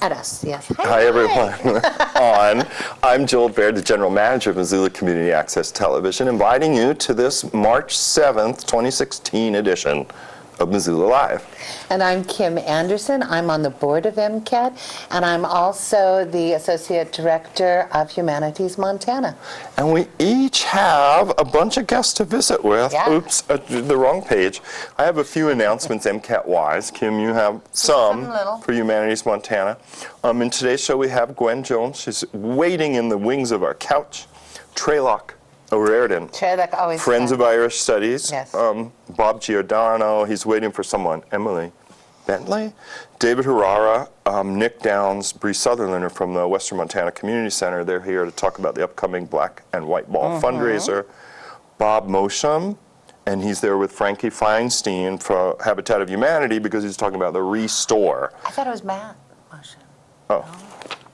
At us, yes. Hi, everyone. I'm Joel Baird, the General Manager of Missoula Community Access Television, inviting you to this March 7th, 2016 edition of Missoula Live. And I'm Kim Anderson. I'm on the board of MCAT, and I'm also the Associate Director of Humanities Montana. And we each have a bunch of guests to visit with. Yeah. Oops, the wrong page. I have a few announcements MCAT-wise. Kim, you have some for Humanities Montana. In today's show, we have Gwen Jones. She's waiting in the wings of our couch. Treylock O'Riordan, always Friends fun. of Irish Studies. Yes. Bob Giordano, he's waiting for someone. Emily Bentley, David Herrera, Nick Downs, Bree Sutherland are from the Western Montana Community Center. They're here to talk about the upcoming Black and White Ball fundraiser. Bob Mosham, and he's there with Frankie Feinstein for Habitat of Humanity because he's talking about the Restore. I thought it was Matt Mosham. Oh,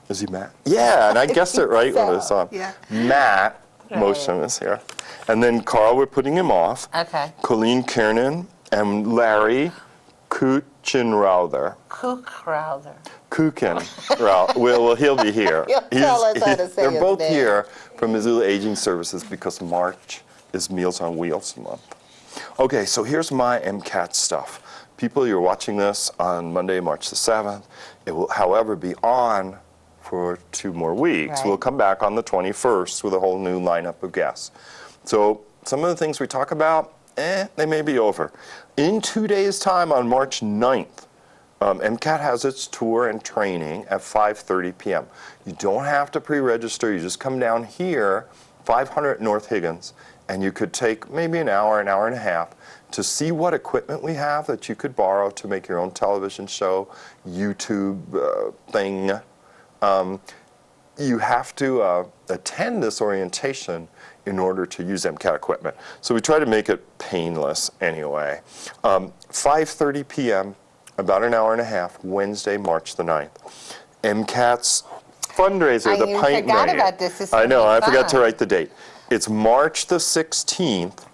is he Matt? Yeah, and I guessed it right when it was on. Yeah. Matt Mosham is here. And then Carl, we're putting him off. Okay. Colleen Kiernan and Larry Kuchenrauther. Well, he'll be here. He'll tell us how to say They're his both name. here from Missoula Aging Services because March is Meals on Wheels month. Okay, so here's my MCAT stuff. People, you're watching this on Monday, March the 7th. It will, however, be on for 2 more weeks. Right. We'll come back on the 21st with a whole new lineup of guests. So some of the things we talk about, they may be over. In 2 days' time, on March 9th, MCAT has its tour and training at 5:30 p.m. You don't have to pre-register. You just come down here, 500 North Higgins, and you could take maybe an hour and a half to see what equipment we have that you could borrow to make your own television show, YouTube thing. You have to attend this orientation in order to use MCAT equipment. So we try to make it painless anyway. 5:30 p.m., about an hour and a half, Wednesday, March the 9th. MCAT's fundraiser, the Pint forgot Night. about this. This I know, I fun. forgot to write the date. It's March the 16th,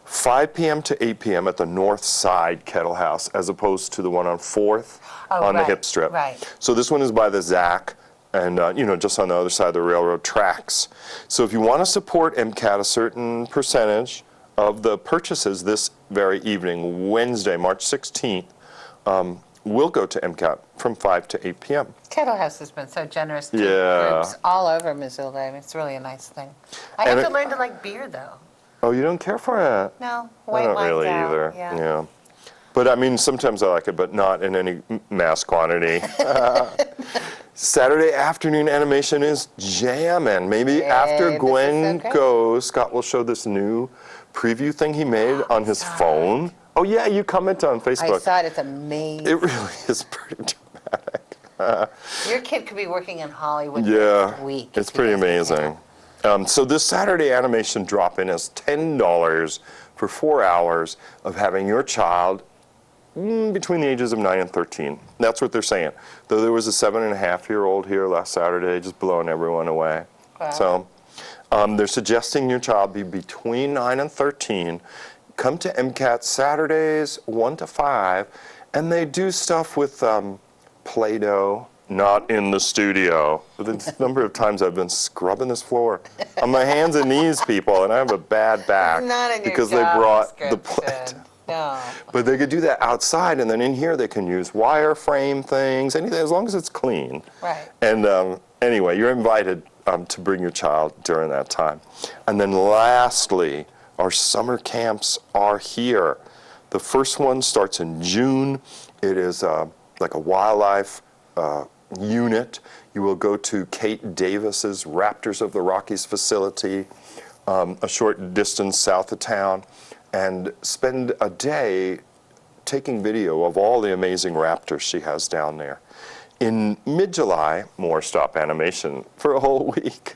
5 p.m. to 8 p.m. at the North Side Kettle House, as opposed to the one on 4th on the Hip Strip. Right. So this one is by the ZAC, and just on the other side of the railroad tracks. So if you want to support MCAT, a certain percentage of the purchases this very evening, Wednesday, March 16th, will go to MCAT from 5 to 8 p.m. Kettle House has been so generous to Yeah. groups all over Missoula. I mean, it's really a nice thing. I have to learn to like beer, though. Oh, you don't care for it? No, I white don't wine's really out. either. Yeah. But I mean, sometimes I like it, but not in any mass quantity. Saturday afternoon animation is jamming. Maybe after Gwen goes, Scott will show this new preview thing he made on his phone. Oh yeah, you commented on Facebook. I saw it. It's amazing. It really is pretty dramatic. Your kid could be working in Hollywood Yeah, next week. it's pretty amazing. So this Saturday animation drop-in is $10 for 4 hours of having your child between the ages of 9 and 13. That's what they're saying. Though there was a 7.5-year-old here last Saturday, just blowing everyone away. Wow. So they're suggesting your child be between 9 and 13. Come to MCAT Saturdays, 1 to 5, and they do stuff with Play-Doh, not in the studio. The number of times I've been scrubbing this floor on my hands and knees, people, and I have a bad back Not in your because they job brought the description. No. But they could do that outside, and then in here they can use wireframe things, anything, as long as it's clean. Right. And anyway, you're invited to bring your child during that time. And then lastly, our summer camps are here. The first one starts in June. It is like a wildlife unit. You will go to Kate Davis's Raptors of the Rockies facility, a short distance south of town, and spend a day taking video of all the amazing raptors she has down there. In mid-July, more stop animation for a whole week.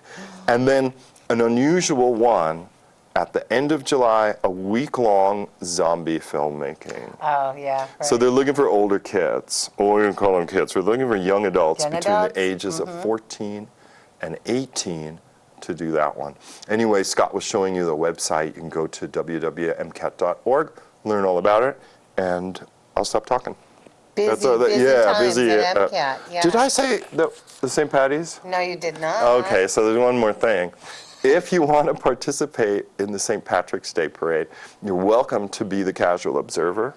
And then an unusual one at the end of July, a week-long zombie filmmaking. Oh, yeah. Right. So they're looking for older kids, or we don't call them kids. We're looking for young adults between the ages of 14 and 18 to do that one. Anyway, Scott was showing you the website. You can go to www.mcat.org, learn all about it, and I'll stop talking. Busy, all busy times at MCAT, yeah. Did I say the St. Patty's? No, you did not. Okay, so there's one more thing. If you want to participate in the St. Patrick's Day Parade, you're welcome to be the casual observer.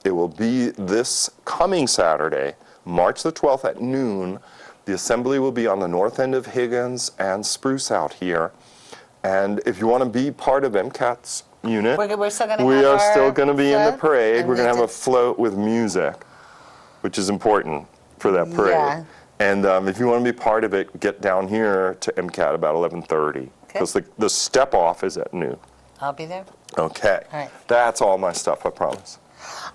It will be this coming Saturday, March the 12th at noon. The assembly will be on the north end of Higgins and Spruce out here. And if you want to be part of MCAT's unit, We're still gonna we have are our still going to be in the float, parade. and We're going to we have a did- float with music, which is important for that parade. Yeah. And if you want to be part of it, get down here to MCAT about 11:30, because the step off is at noon. I'll be there. Okay. All right. That's all my stuff, I promise.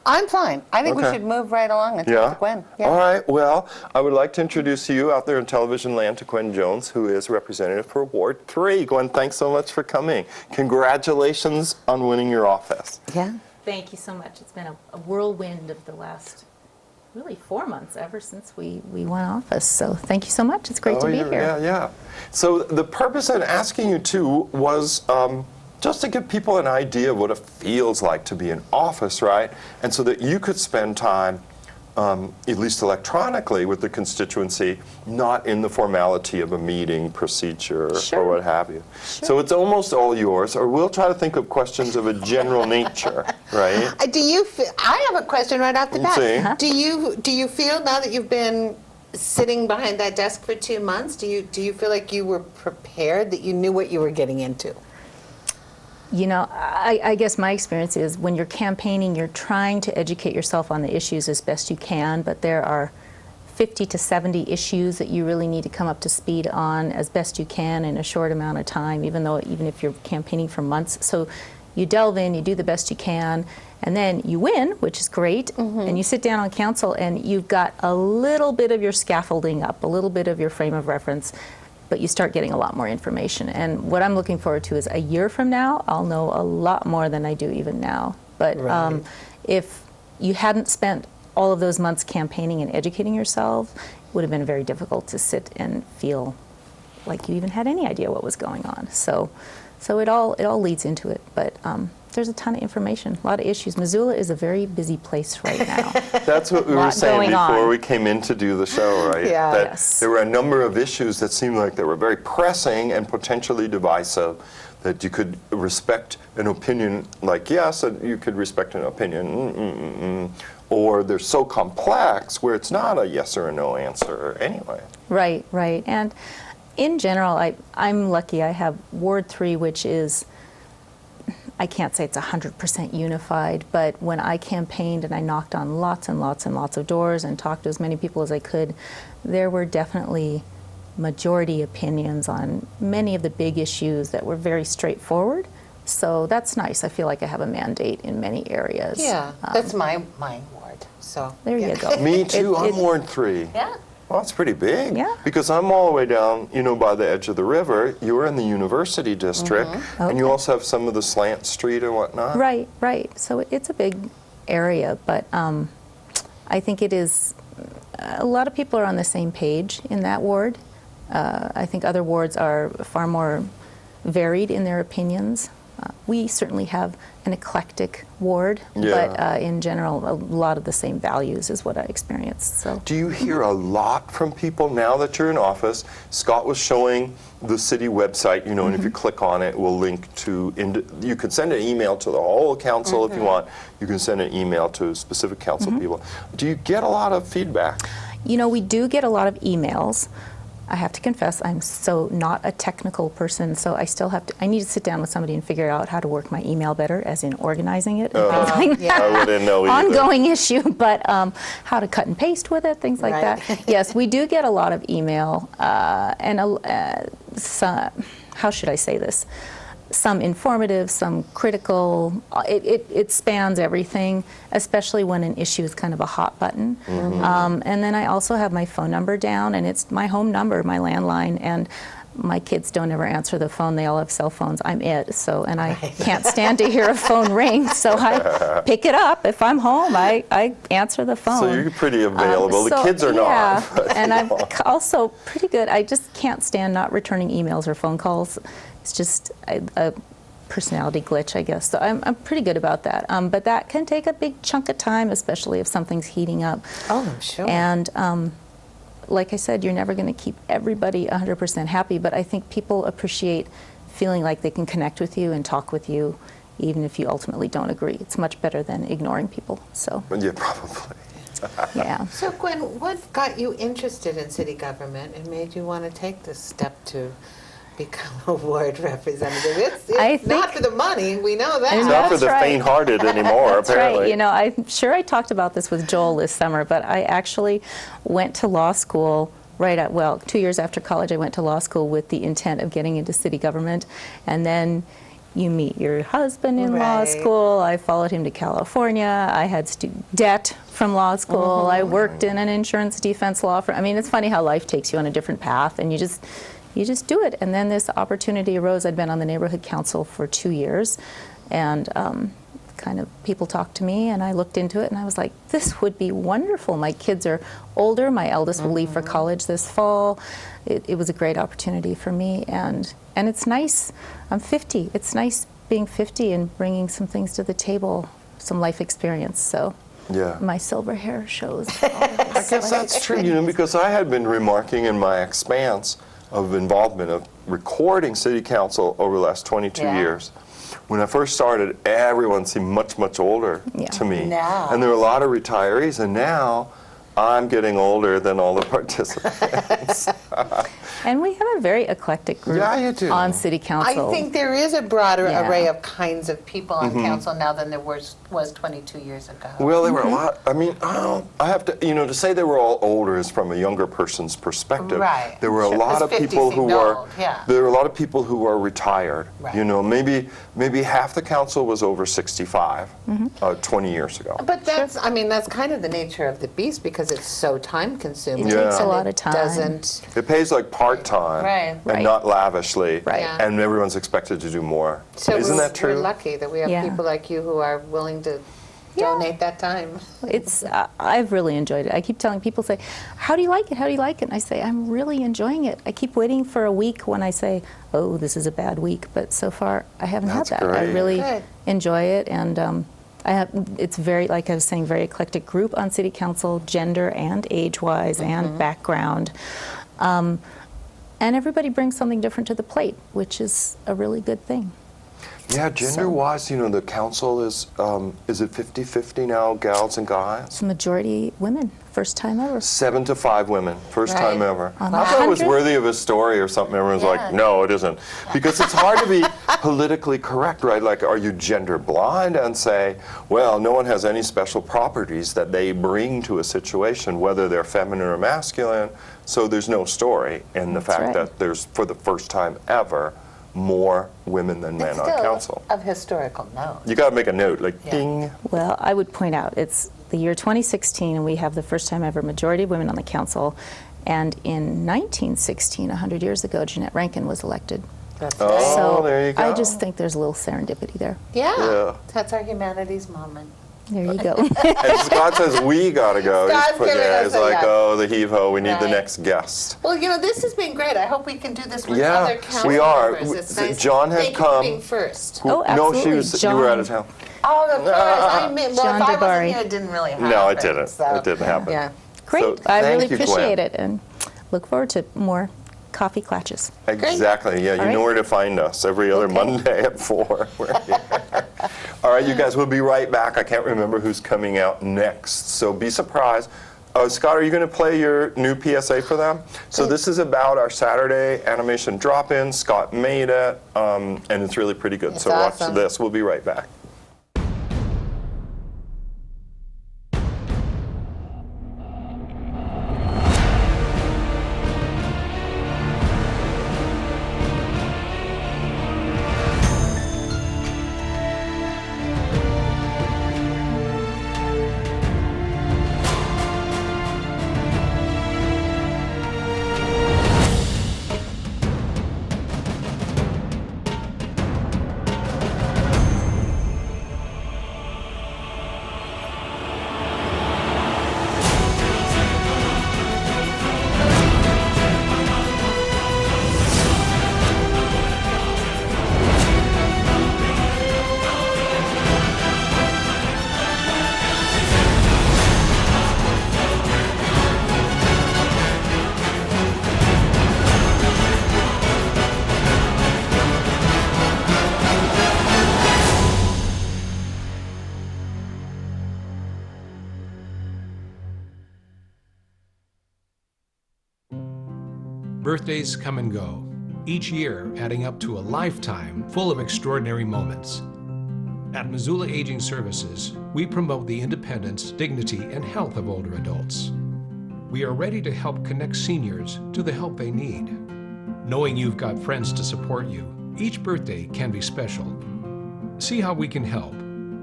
I'm fine. I think we Okay. should move right along and talk Yeah? to Gwen. All right. Well, I would like to introduce you out there in television land to Gwen Jones, who is representative for Ward 3. Gwen, thanks so much for coming. Congratulations on winning your office. Yeah. Thank you so much. It's been a whirlwind of the last, really 4 months ever since we won office. So thank you so much. It's great to be here. Yeah. So the purpose in asking you too was just to give people an idea of what it feels like to be in office, right? And so that you could spend time, at least electronically, with the constituency, not in the formality of a meeting procedure Sure. or what have you. So it's almost all yours, or we'll try to think of questions of a general nature, right? I have a question right off the bat. See? Do you feel now that you've been sitting behind that desk for 2 months, do you feel like you were prepared, that you knew what you were getting into? You know, I guess my experience is when you're campaigning, you're trying to educate yourself on the issues as best you can, but there are 50 to 70 issues that you really need to come up to speed on as best you can in a short amount of time, even if you're campaigning for months. So you delve in, you do the best you can, and then you win, which is great, and you sit down on council and you've got a little bit of your scaffolding up, a little bit of your frame of reference, but you start getting a lot more information. And what I'm looking forward to is a year from now, I'll know a lot more than I do even now. But Right. If you hadn't spent all of those months campaigning and educating yourself, it would have been very difficult to sit and feel like you even had any idea what was going on. So it all leads into it. But there's a ton of information, a lot of issues. Missoula is a very busy place right now. That's what we were Lot saying going before on. we came in to do the show, right? Yeah. That Yes. there were a number of issues that seemed like they were very pressing and potentially divisive, that you could respect an opinion like yes, and you could respect an opinion, or they're so complex where it's not a yes or a no answer anyway. Right. And in general, I'm lucky. I have Ward 3, which is, I can't say it's 100% unified, but when I campaigned and I knocked on lots and lots and lots of doors and talked to as many people as I could, there were definitely majority opinions on many of the big issues that were very straightforward. So that's nice. I feel like I have a mandate in many areas. Yeah, that's my ward. So There yeah. you go. Me too, I'm it- Ward 3. Yeah. Well, that's pretty big. Yeah. Because I'm all the way down, by the edge of the river. You're in the University District, and you Okay. also have some of the slant street and whatnot. Right. So it's a big area, but I think it is, a lot of people are on the same page in that ward. I think other wards are far more varied in their opinions. We certainly have an eclectic ward, Yeah. but in general, a lot of the same values is what I experienced. So. Do you hear a lot from people now that you're in office? Scott was showing the city website, and if you click on it, we'll link to, you can send an email to the whole council if you want. You can send an email to specific council people. Do you get a lot of feedback? We do get a lot of emails. I have to confess, I'm so not a technical person, so I need to sit down with somebody and figure out how to work my email better, as in organizing it and things like that. I wouldn't know either. Ongoing issue, but how to cut and paste with it, things like Right. that. Yes, we do get a lot of email, and how should I say this? Some informative, some critical. It spans everything, especially when an issue is kind of a hot button. And then I also have my phone number down, and it's my home number, my landline, and my kids don't ever answer the phone. They all have cell phones. I'm it. So, and I can't stand to hear a phone ring, so I pick it up. If I'm home, I answer the phone. So you're pretty available. The kids are yeah, not. but, and I'm also pretty good. I just can't stand not returning emails or phone calls. It's just personality glitch, I guess. So I'm pretty good about that. But that can take a big chunk of time, especially if something's heating up. Oh, I'm sure. And like I said, you're never going to keep everybody 100% happy, but I think people appreciate feeling like they can connect with you and talk with you, even if you ultimately don't agree. It's much better than ignoring people. So, Yeah, probably. yeah. So Gwen, what got you interested in city government and made you want to take this step to become a ward representative? It's not for the money, we know that. It's not for That's the right. faint-hearted anymore, That's apparently. right. You know, I'm sure I talked about this with Joel this summer, but I actually went to law school 2 years after college. I went to law school with the intent of getting into city government, and then you meet your husband in law Right. school. I followed him to California. I had student debt from law school. I worked in an insurance defense law firm. I mean, it's funny how life takes you on a different path, and you just do it. And then this opportunity arose. I'd been on the neighborhood council for 2 years, and kind of people talked to me, and I looked into it, and I was like, this would be wonderful. My kids are older. My eldest will leave for college this fall. It was a great opportunity for me, and it's nice. I'm 50. It's nice being 50 and bringing some things to the table, some life experience. So Yeah. my silver hair shows. I guess that's true, you know, because I had been remarking in my expanse of involvement of recording city council over the last 22 Yeah. years. When I first started, everyone seemed much, much older Yeah. to me. Now. And there were a lot of retirees, and now I'm getting older than all the participants. And we have a very eclectic group Yeah, you do. on city council. I think there is a broader Yeah. array of kinds of people on Mm-hmm. council now than there was 22 years ago. Well, there were a lot. I mean, I have to, you know, to say they were all older is from a younger person's perspective. Right. There were a Sure. lot of 'Cause 50 people who seemed were. old, yeah. There were a lot of people who were retired. Right. You know, maybe half the council was over 65, 20 years ago. But that's, I mean, that's kind of the nature of the beast because it's so time consuming. It takes a And lot it of time. Doesn't, It pays like part-time Right. and Right. not lavishly, Right. Yeah. and everyone's expected to do more. so Isn't we're, that true? we're lucky that we have Yeah. people like you who are willing to Yeah. donate that time. It's I've really enjoyed it. I keep telling people, say, how do you like it? How do you like it? And I say, I'm really enjoying it. I keep waiting for a week when I say, oh, this is a bad week. But so far, I haven't That's had that. I great. really Good. enjoy it, and it's very, like I was saying, very eclectic group on city council, gender and age-wise and background. And everybody brings something different to the plate, which is a really good thing. Yeah, gender-wise, you know, the council is it 50-50 now, gals and guys? It's a majority women, first time ever. 7 to 5 women, first Right. time ever. On I thought it was 100? worthy of a story or something. Everyone's Yeah. like, no, it isn't. Because it's hard to be politically correct, right? Like, are you gender blind and say, well, no one has any special properties that they bring to a situation, whether they're feminine or masculine, so there's no story in the That's fact right. that there's, for the first time ever, more women than men It's on still council. of historical note. You got to make a note, like, Yeah. ding. Well, I would point out it's the year 2016, and we have the first time ever majority of women on the council. And in 1916, 100 years ago, Jeanette Rankin was elected. That's Oh, right. So there you I go. just think there's a little serendipity there. Yeah. Yeah. That's our humanities moment. There you go. And Scott says, we got to go. Scott's putting giving us it's a like, yeah. oh, the heave-ho, we need the Right. next guest. Well, you know, this has been great. I hope we can do this with Yeah, other council we are. members. It's We- nice. John had Thank you come. for being first. Oh, No, she absolutely. was, you were out of John. town. Oh, of course. I mean, well, John if I wasn't Dabari. here, it didn't really happen. No, it didn't. so, It didn't happen. Yeah. Great. So, I thank really you, appreciate Gwen. it, and look forward to more coffee clatches. Exactly. Yeah, you All know right. where to find us every other Okay. Monday at 4. We're here. All right, you guys, we'll be right back. I can't remember who's coming out next, so be surprised. Scott, are you going to play your new PSA for them? So this is about our Saturday animation drop-in. Scott made it, and it's really pretty good. It's so watch awesome. this. We'll be right back. Birthdays come and go, each year adding up to a lifetime full of extraordinary moments. At Missoula Aging Services, we promote the independence, dignity, and health of older adults. We are ready to help connect seniors to the help they need. Knowing you've got friends to support you, each birthday can be special. See how we can help.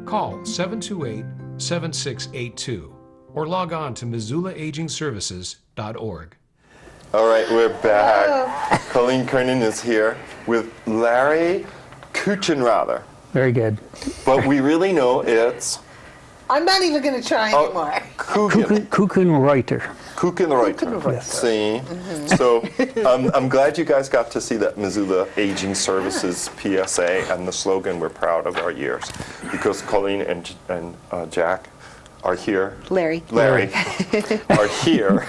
Call 728-7682 or log on to MissoulaAgingServices.org. All right, we're back. Colleen Kernan is here with Larry Kuchenrather. Very good. But we really know it's I'm not even going to try anymore. Kuchenreuter. Kuchenreuter. See? So I'm glad you guys got to see that Missoula Aging Services PSA and the slogan, "We're proud of our years," because Colleen and Jack are here. Larry are here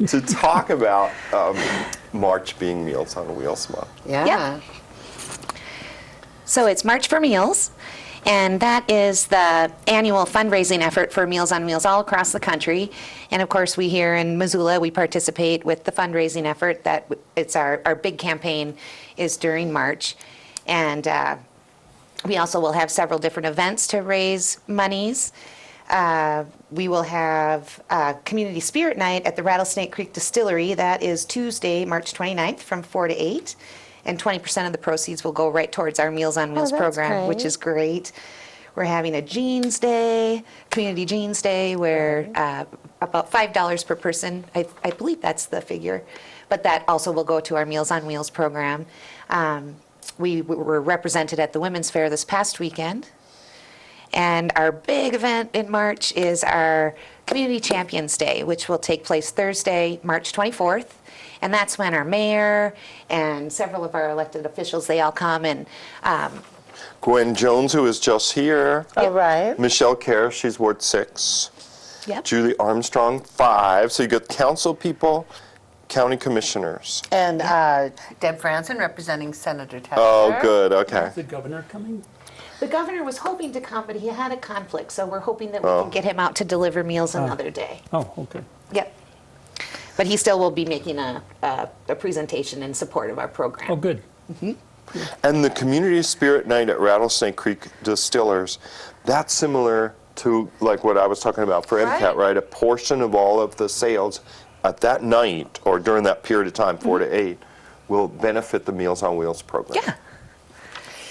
to talk about March being Meals on Wheels month. Yeah. Yep. So it's March for Meals, and that is the annual fundraising effort for Meals on Wheels all across the country. And of course, we here in Missoula, we participate with the fundraising effort. That it's our big campaign is during March. And we also will have several different events to raise monies. We will have Community Spirit Night at the Rattlesnake Creek Distillery. That is Tuesday, March 29th from 4 to 8. And 20% of the proceeds will go right towards our Meals on Wheels that's program, which great. is great. We're having a Jeans Day, Community Jeans Day, where about $5 per person, I believe that's the figure, but that also will go to our Meals on Wheels program. We were represented at the Women's Fair this past weekend. And our big event in March is our Community Champions Day, which will take place Thursday, March 24th. And that's when our mayor and several of our elected officials, they all come and Gwen Jones, who is just here. All right. Michelle Kerr, she's Ward 6. Yep. Julie Armstrong, 5. So you got council people, county commissioners. And Deb Franson representing Senator Taylor. Oh, good. Okay. Is the governor coming? the governor was hoping to come, but he had a conflict, so we're hoping that we can get him out to deliver meals another day. Oh, okay. Yep. But he still will be making a presentation in support of our program. Oh, good. And the Community Spirit Night at Rattlesnake Creek Distillers, that's similar to like what I was talking about for MCAT, right? A portion of all of the sales at that night or during that period of time, 4 to 8, will benefit the Meals on Wheels program. Yeah.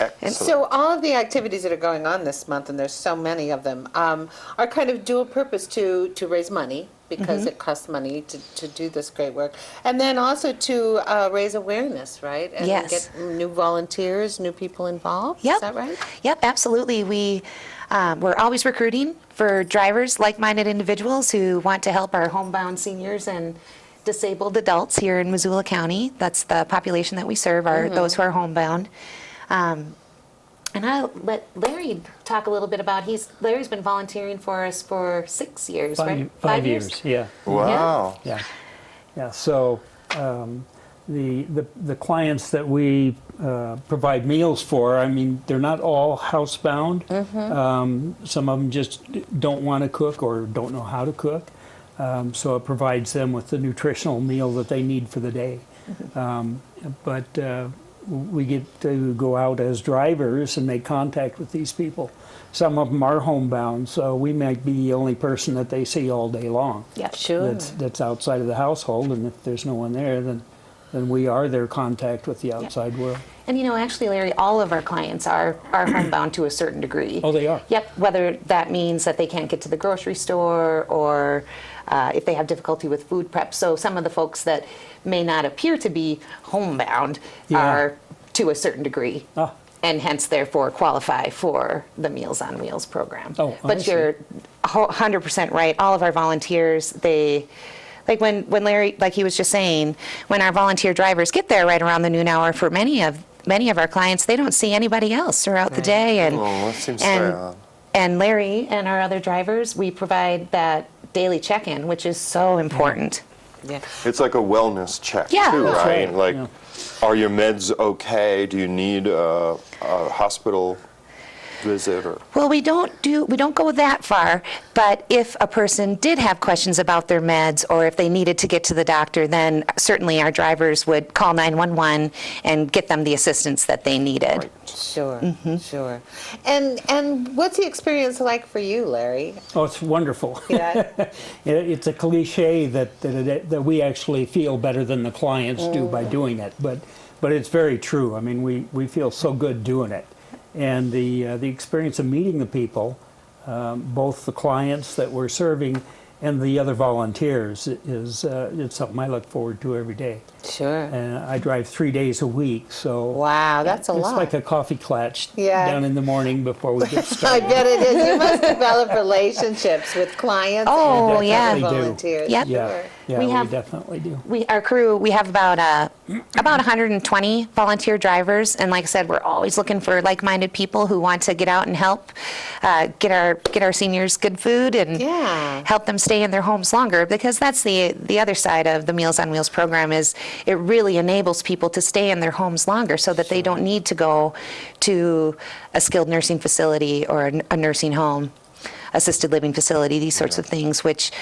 Excellent. And so all of the activities that are going on this month, and there's so many of them, are kind of dual purpose to raise money, because it costs money to do this great work, and then also to raise awareness, right? And Yes. get new volunteers, new people involved. Yep. Is that right? Yep, absolutely. We're always recruiting for drivers, like-minded individuals who want to help our homebound seniors and disabled adults here in Missoula County. That's the population that we serve, are those who are homebound. And I'll let Larry talk a little bit about, Larry's been volunteering for us for 6 years, right? 5 years, yeah. Wow. Yeah. Yeah, so the clients that we provide meals for, I mean, they're not all housebound. Some of them just don't want to cook or don't know how to cook. So it provides them with the nutritional meal that they need for the day. But we get to go out as drivers and make contact with these people. Some of them are homebound, so we might be the only person that they see all day long. Yeah, Sure. That's outside of the household, and if there's no one there, then we are their contact with the outside world. And actually, Larry, all of our clients are homebound to a certain degree. Oh, they are? Yep, whether that means that they can't get to the grocery store or if they have difficulty with food prep. So some of the folks that may not appear to be homebound are to a certain degree. And hence, therefore, qualify for the Meals on Wheels program. Oh, I but see. you're 100% right. All of our volunteers, they... Like when Larry, like he was just saying, when our volunteer drivers get there right around the noon hour, for many of our clients, they don't see anybody else throughout the day. And, Oh, that seems sad. and Larry and our other drivers, we provide that daily check-in, which is so important. Yeah. It's like a wellness check Yeah. too, That's right? right, Like, yeah. are your meds okay? Do you need a hospital visit or? Well, we don't go that far, but if a person did have questions about their meds or if they needed to get to the doctor, then certainly our drivers would call 911 and get them the assistance that they needed. Sure, sure. And what's the experience like for you, Larry? Oh, it's wonderful. Yeah. It's a cliche that we actually feel better than the clients do by doing it, but it's very true. I mean, we feel so good doing it. And the experience of meeting the people, both the clients that we're serving and the other volunteers, is it's something I look forward to every day. Sure. And I drive 3 days a week, so Wow, that's a it's lot. like a coffee clutch Yeah. down in the morning before we get I started. bet it is. You must develop relationships with clients Oh, and yeah. other We do. volunteers. Yep. Yeah, Sure. yeah, We we have- definitely do. Our crew, we have about 120 volunteer drivers, and like I said, we're always looking for like-minded people who want to get out and help get our seniors good food and Yeah. help them stay in their homes longer, because that's the other side of the Meals on Wheels program. Is it really enables people to stay in their homes longer so that they don't need to go to a skilled nursing facility or a nursing home, assisted living facility, these sorts of things, which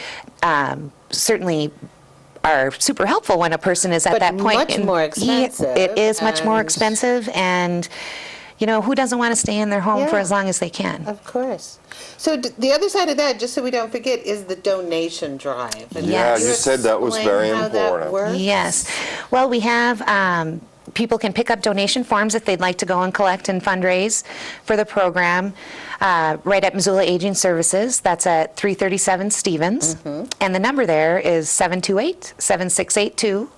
certainly are super helpful when a person is at But that point. much more expensive, It is much more and- expensive, and who doesn't want to stay in their home for Yeah. as long as they can? Of course. So the other side of that, just so we don't forget, is the donation drive. And Yeah, can you said that was explain very how that important. works? Yes. Well, we have, people can pick up donation forms if they'd like to go and collect and fundraise for the program right at Missoula Aging Services. That's at 337 Stevens. And the number there is 728-7682.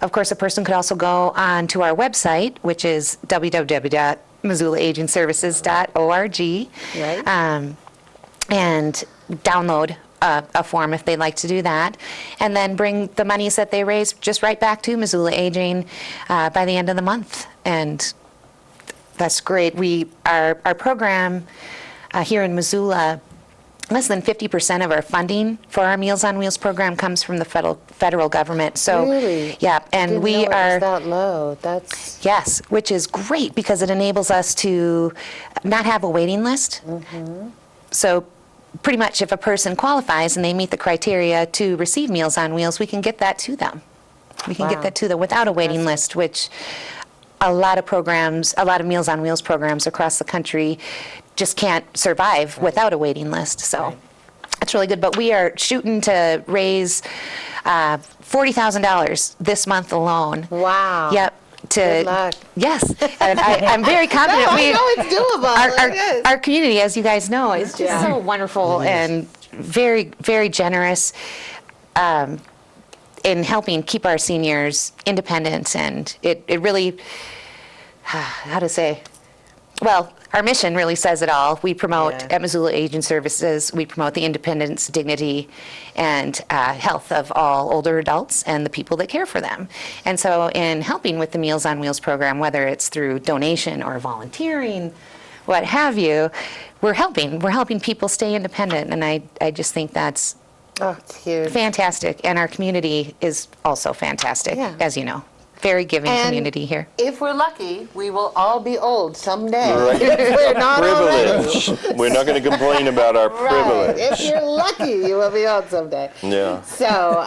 Of course, a person could also go on to our website, which is www.missoulaagingservices.org. Right. And download a form if they'd like to do that, and then bring the monies that they raise just right back to Missoula Aging by the end of the month. And that's great. Our program here in Missoula, less than 50% of our funding for our Meals on Wheels program comes from the federal government. So, Really? yeah, and Didn't we know it was are. that low. That's Yes, which is great because it enables us to not have a waiting list. So pretty much if a person qualifies and they meet the criteria to receive Meals on Wheels, we can get that to them. We can Wow. get that to them without a waiting list, which a lot of Meals on Wheels programs across the country just can't survive without a waiting list. So that's really good. But we are shooting to raise $40,000 this month alone. wow. Yep. Good luck. Yes, and I'm very confident. I know it's doable. It is. Our community, as you guys know, is just Yeah. so wonderful and very, very generous in helping keep our seniors independent. And it really, how to say, well, our mission really says it all. We promote, Yeah. at Missoula Aging Services, we promote the independence, dignity, and health of all older adults and the people that care for them. And so in helping with the Meals on Wheels program, whether it's through donation or volunteering, what have you, we're helping people stay independent. And I just think that's Oh, it's huge. fantastic. And our community is also fantastic, Yeah. as you know. Very giving And community here. If we're lucky, we will all be old someday. Right. If we're not already. Privilege. We're not going to complain about our Right. privilege. If you're lucky, you will be old someday. Yeah. So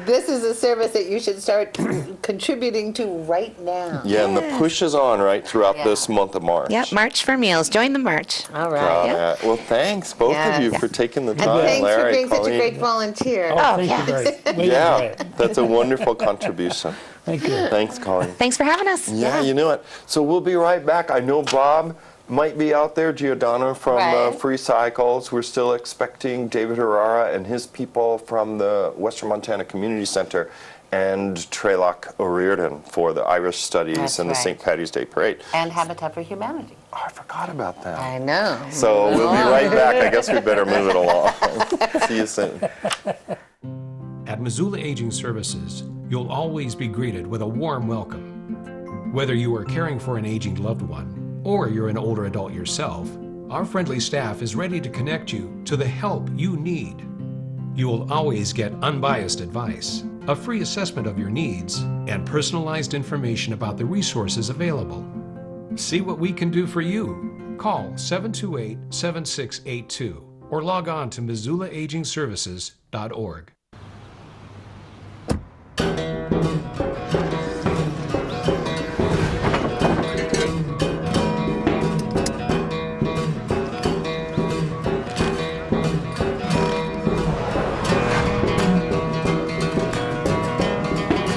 this is a service that you should start contributing to right now. Yeah, and the push is on right throughout Yeah. this month of March. Yep, March for Meals. Join the march. All right. Yep. Well, thanks, both of you, Yes. for taking the And time, thanks for Larry, being such a Colleen. great volunteer. Oh, thank yeah. you very much. Yeah, that's a wonderful contribution. Thank you. Thanks, Colleen. Thanks for having us. Yeah, you knew it. So we'll be right back. I know Bob might be out there, Giordano from Right. Free Cycles. We're still expecting David Herrera and his people from the Western Montana Community Center, and Treylock O'Riordan for the Irish Studies That's and the right. St. Patty's Day Parade. And Habitat for Humanity. Oh, I forgot about that. I know. So we'll be right back. I guess we better move it along. See you soon. At Missoula Aging Services, you'll always be greeted with a warm welcome. Whether you are caring for an aging loved one or you're an older adult yourself, our friendly staff is ready to connect you to the help you need. You will always get unbiased advice, a free assessment of your needs, and personalized information about the resources available. See what we can do for you. Call 728-7682 or log on to MissoulaAgingServices.org.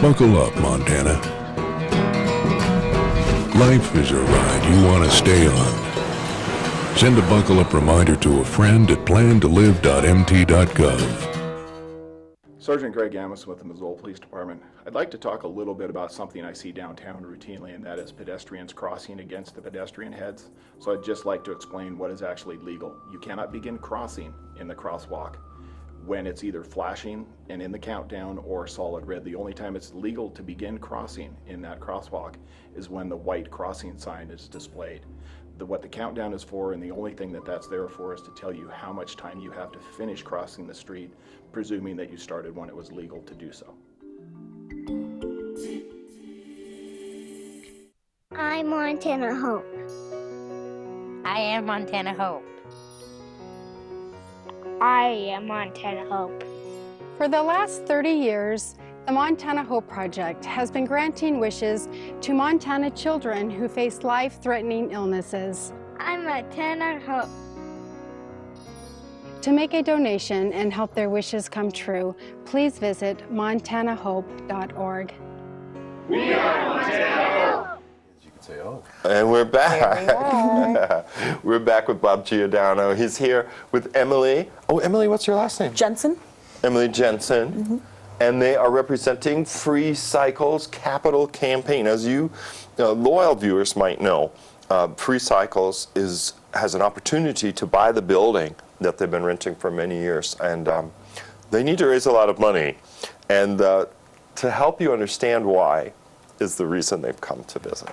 Buckle up, Montana. Life is a ride you want to stay on. Send a buckle up reminder to a friend at plantolive.mt.gov. Sergeant Greg Amos with the Missoula Police Department. I'd like to talk a little bit about something I see downtown routinely, and that is pedestrians crossing against the pedestrian heads. So I'd just like to explain what is actually legal. You cannot begin crossing in the crosswalk when it's either flashing and in the countdown or solid red. The only time it's legal to begin crossing in that crosswalk is when the white crossing sign is displayed. What the countdown is for, and the only thing that that's there for, is to tell you how much time you have to finish crossing the street, presuming that you started when it was legal to do so. I'm Montana Hope. I am Montana Hope. I am Montana Hope. For the last 30 years, the Montana Hope Project has been granting wishes to Montana children who face life-threatening illnesses. I'm Montana Hope. To make a donation and help their wishes come true, please visit montanahope.org. We are Montana Hope! You could say, oh. And we're back. We're back with Bob Giordano. He's here with Emily. Oh, Emily, what's your last name? Jensen. Emily Jensen. Mm-hmm. And they are representing Free Cycles Capital Campaign. As you loyal viewers might know, Free Cycles has an opportunity to buy the building that they've been renting for many years. And they need to raise a lot of money. And to help you understand why is the reason they've come to visit.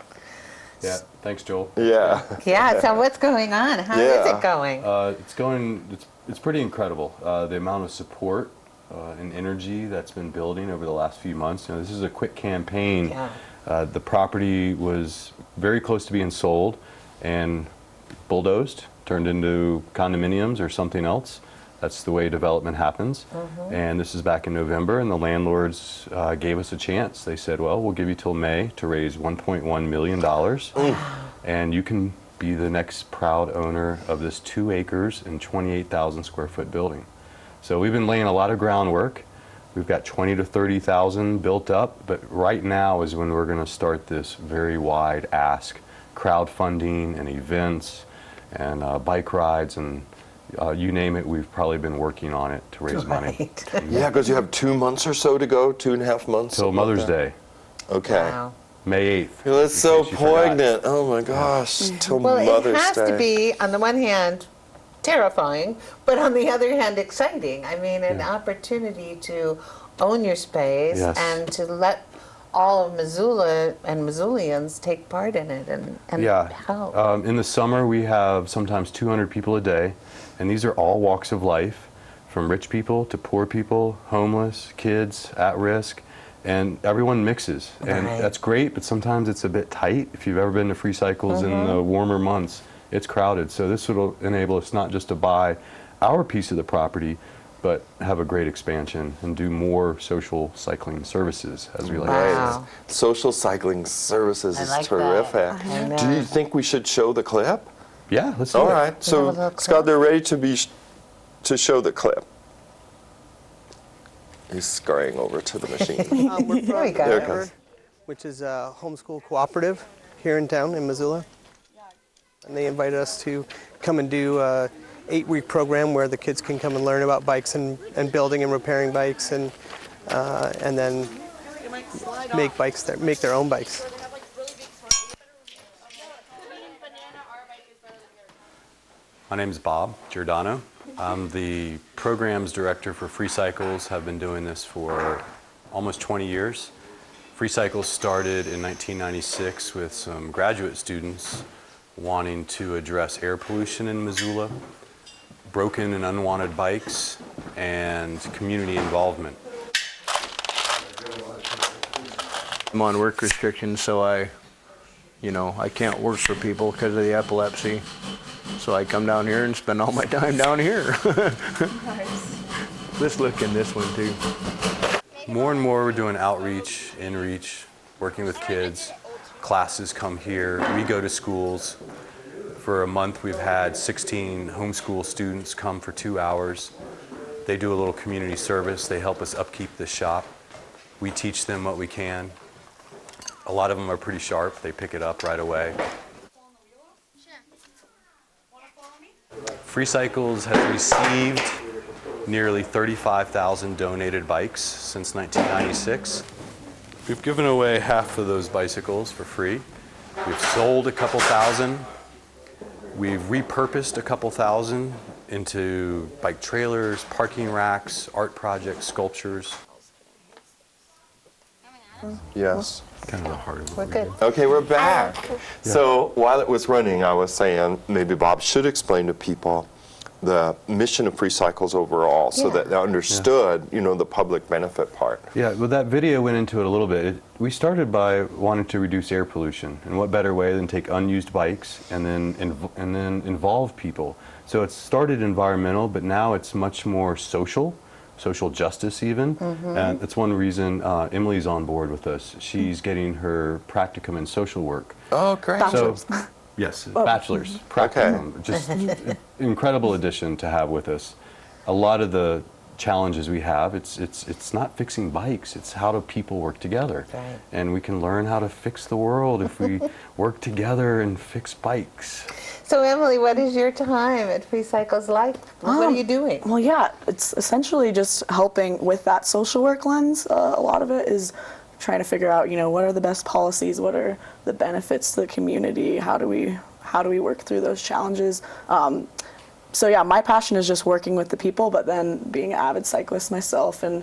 Yeah, thanks, Joel. Yeah. Yeah, so what's going on? How is it going? It's pretty incredible. The amount of support and energy that's been building over the last few months. This is a quick campaign. Yeah. The property was very close to being sold and bulldozed, turned into condominiums or something else. That's the way development happens. Mm-hmm. And this is back in November, and the landlords gave us a chance. They said, well, we'll give you till May to raise $1.1 million, and you can be the next proud owner of this 2 acres and 28,000 square foot building. So we've been laying a lot of groundwork. We've got 20 to 30,000 built up, but right now is when we're going to start this very wide ask, crowdfunding and events and bike rides and you name it, we've probably been working on it to raise money. Yeah, because you have 2 months or so to go, 2.5 months. Till Mother's Day. Okay. Wow. May 8th. That's so poignant. Oh my gosh, till Well, Mother's Day. it has to be, on the one hand, terrifying, but on the other hand, exciting. I mean, an opportunity to own your space and to let all of Missoula and Missoulians take part in it and help. In the summer, we have sometimes 200 people a day, and these are all walks of life, from rich people to poor people, homeless, kids, at risk, and everyone mixes. And that's great, but sometimes it's a bit tight. If you've ever been to Free Cycles in the warmer months, it's crowded. So this will enable us not just to buy our piece of the property, but have a great expansion and do more social cycling services, as we like to say. Social cycling services is like terrific. that. Do you think we should show the clip? Yeah, let's do it. All right, so Scott, they're ready to show the clip. He's scurrying over to the machine. We're There we from go. There it goes. which is a homeschool cooperative here in town in Missoula. And they invited us to come and do a 8-week program where the kids can come and learn about bikes and building and repairing bikes and then make their own bikes. My name is Bob Giordano. I'm the programs director for Free Cycles. Have been doing this for almost 20 years. Free Cycles started in 1996 with some graduate students wanting to address air pollution in Missoula, broken and unwanted bikes, and community involvement. I'm on work restrictions, so I can't work for people because of the epilepsy. So I come down here and spend all my time down here. Let's look in this one too. More and more we're doing outreach, inreach, working with kids. Classes come here. We go to schools. For a month we've had 16 homeschool students come for 2 hours. They do a little community service. They help us upkeep the shop. We teach them what we can. A lot of them are pretty sharp. They pick it up right away. Free Cycles has received nearly 35,000 donated bikes since 1996. We've given away half of those bicycles for free. We've sold a couple thousand. We've repurposed a couple thousand into bike trailers, parking racks, art projects, sculptures. Yes. Kind of the heart of it. We're good. Okay, we're back. So while it was running, I was saying maybe Bob should explain to people the mission of Free Cycles overall, so that they understood, you know, the public benefit part. Yeah, well, that video went into it a little bit. We started by wanting to reduce air pollution, and what better way than take unused bikes and then involve people. So it started environmental, but now it's much more social justice even. And that's one reason Emily's on board with us. She's getting her practicum in social work. Oh, great. So, yes, bachelor's practicum. Just incredible addition to have with us. A lot of the challenges we have, it's not fixing bikes, it's how do people work together. Right. And we can learn how to fix the world if we work together and fix bikes. So Emily, what is your time at Free Cycles like? What are you doing? Well, yeah, it's essentially just helping with that social work lens. A lot of it is trying to figure out, you know, what are the best policies, what are the benefits to the community, how do we work through those challenges. So yeah, my passion is just working with the people, but then being an avid cyclist myself and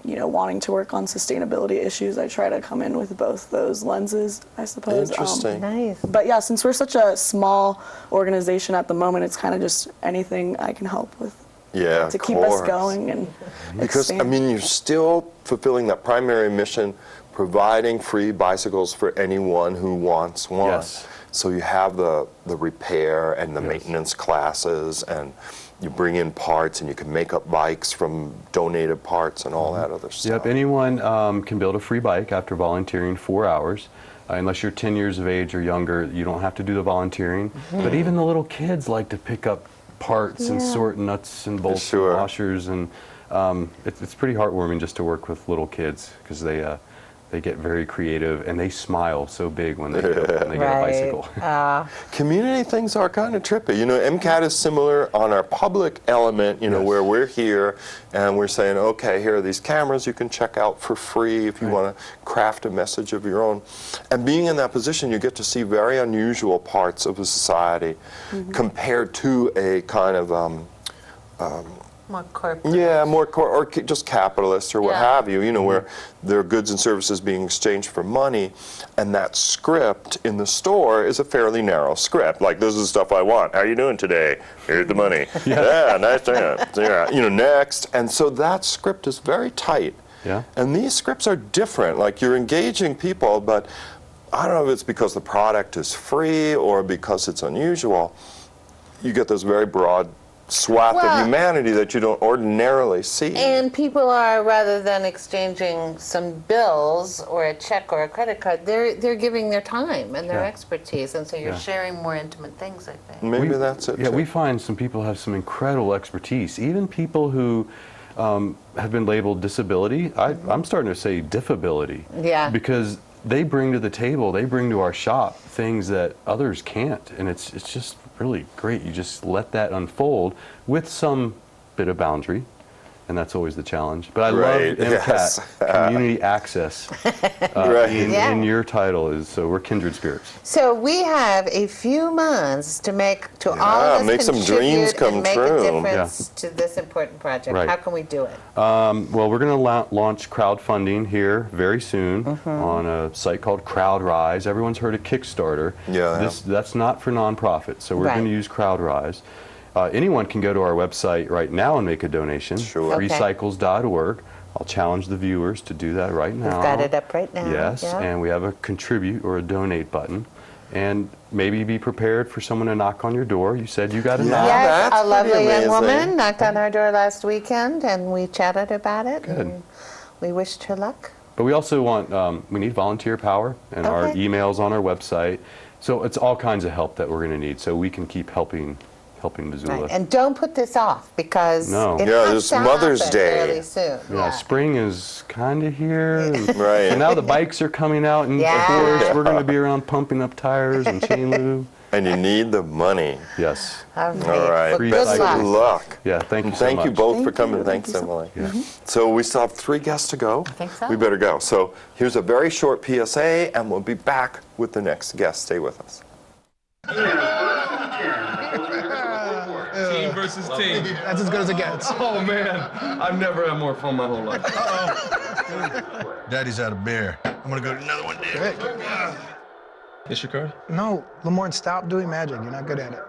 you know, wanting to work on sustainability issues, I try to come in with both those lenses, I suppose. Interesting. Nice. But yeah, since we're such a small organization at the moment, it's kind of just anything I can help with. Yeah, To keep us going and because expand. I mean, you're still fulfilling that primary mission, providing free bicycles for anyone who wants one. Yes. So you have the repair and the maintenance classes, and you bring in parts, and you can make up bikes from donated parts and all that other stuff. Yep, anyone can build a free bike after volunteering 4 hours. Unless you're 10 years of age or younger, you don't have to do the volunteering. But even the little kids like to pick up parts and sort nuts and bolts and washers, and it's pretty heartwarming just to work with little kids because they get very creative and they smile so big when they get a bicycle. Community things are kind of trippy. You know, MCAT is similar on our public element, you know, where we're here and we're saying, okay, here are these cameras you can check out for free if you want to craft a message of your own. And being in that position, you get to see very unusual parts of the society compared to a kind of More corporate. yeah, or just capitalist or what have you, you know, where there are goods and services being exchanged for money, and that script in the store is a fairly narrow script. Like, this is the stuff I want. How are you doing today? Here's the money. Yeah, nice to have. Yeah, you know, next. And so that script is very tight. Yeah. And these scripts are different. Like, you're engaging people, but I don't know if it's because the product is free or because it's unusual. You get this very broad swath of humanity that you don't ordinarily see. And people are, rather than exchanging some bills or a check or a credit card, they're giving their time and their expertise, and so you're sharing more intimate things, I think. Maybe that's it. Yeah, we find some people have some incredible expertise. Even people who have been labeled disability, I'm starting to say diffability. Yeah. Because they bring to the table, they bring to our shop things that others can't, and it's just really great. You just let that unfold with some bit of boundary, and that's always the challenge. But I love MCAT, community access, in your title is, so we're kindred spirits. So we have a few months to make, to all of us make some dreams come and make true. a difference to this important project. Right. How can we do it? Well, we're going to launch crowdfunding here very soon on a site called CrowdRise. Everyone's heard of Kickstarter. That's not for nonprofits, so we're going to use CrowdRise. Anyone can go to our website right now and make a donation, freecycles.org. I'll challenge the viewers to do that right now. We've got it up right now. Yes, and we have a contribute or a donate button. and maybe be prepared for someone to knock on your door. You said you got a knock. Yes, that's a lovely pretty young woman amazing. knocked on our door last weekend, and we chatted about it. Good. And we wished her luck. But we also want, we need volunteer power, and our Okay. email's on our website. So it's all kinds of help that we're going to need so we can keep helping Missoula. Right. And don't put this off, because No. it Yeah, has there's to Mother's happen Day. fairly soon. Yeah, spring is kind of here. And, Right. and now the bikes are coming out, and Yeah. of course we're going to be around pumping up tires and chain lube. And you need the money. Yes. All right. All right. Well, Free good Best luck. of luck. Yeah, thank you so Thank much. you both for Thank coming. you. Thanks, Thank you so Emily. So we still have 3 guests to go. I think so. We better go. So here's a very short PSA, and we'll be back with the next guest. Stay with us. Team versus team. That's as good as it gets. Oh man, I've never had more fun my whole life. Daddy's had a beer. I'm gonna go to another one, Dad. This your card? No, Lamorne, stop doing magic. You're not good at it.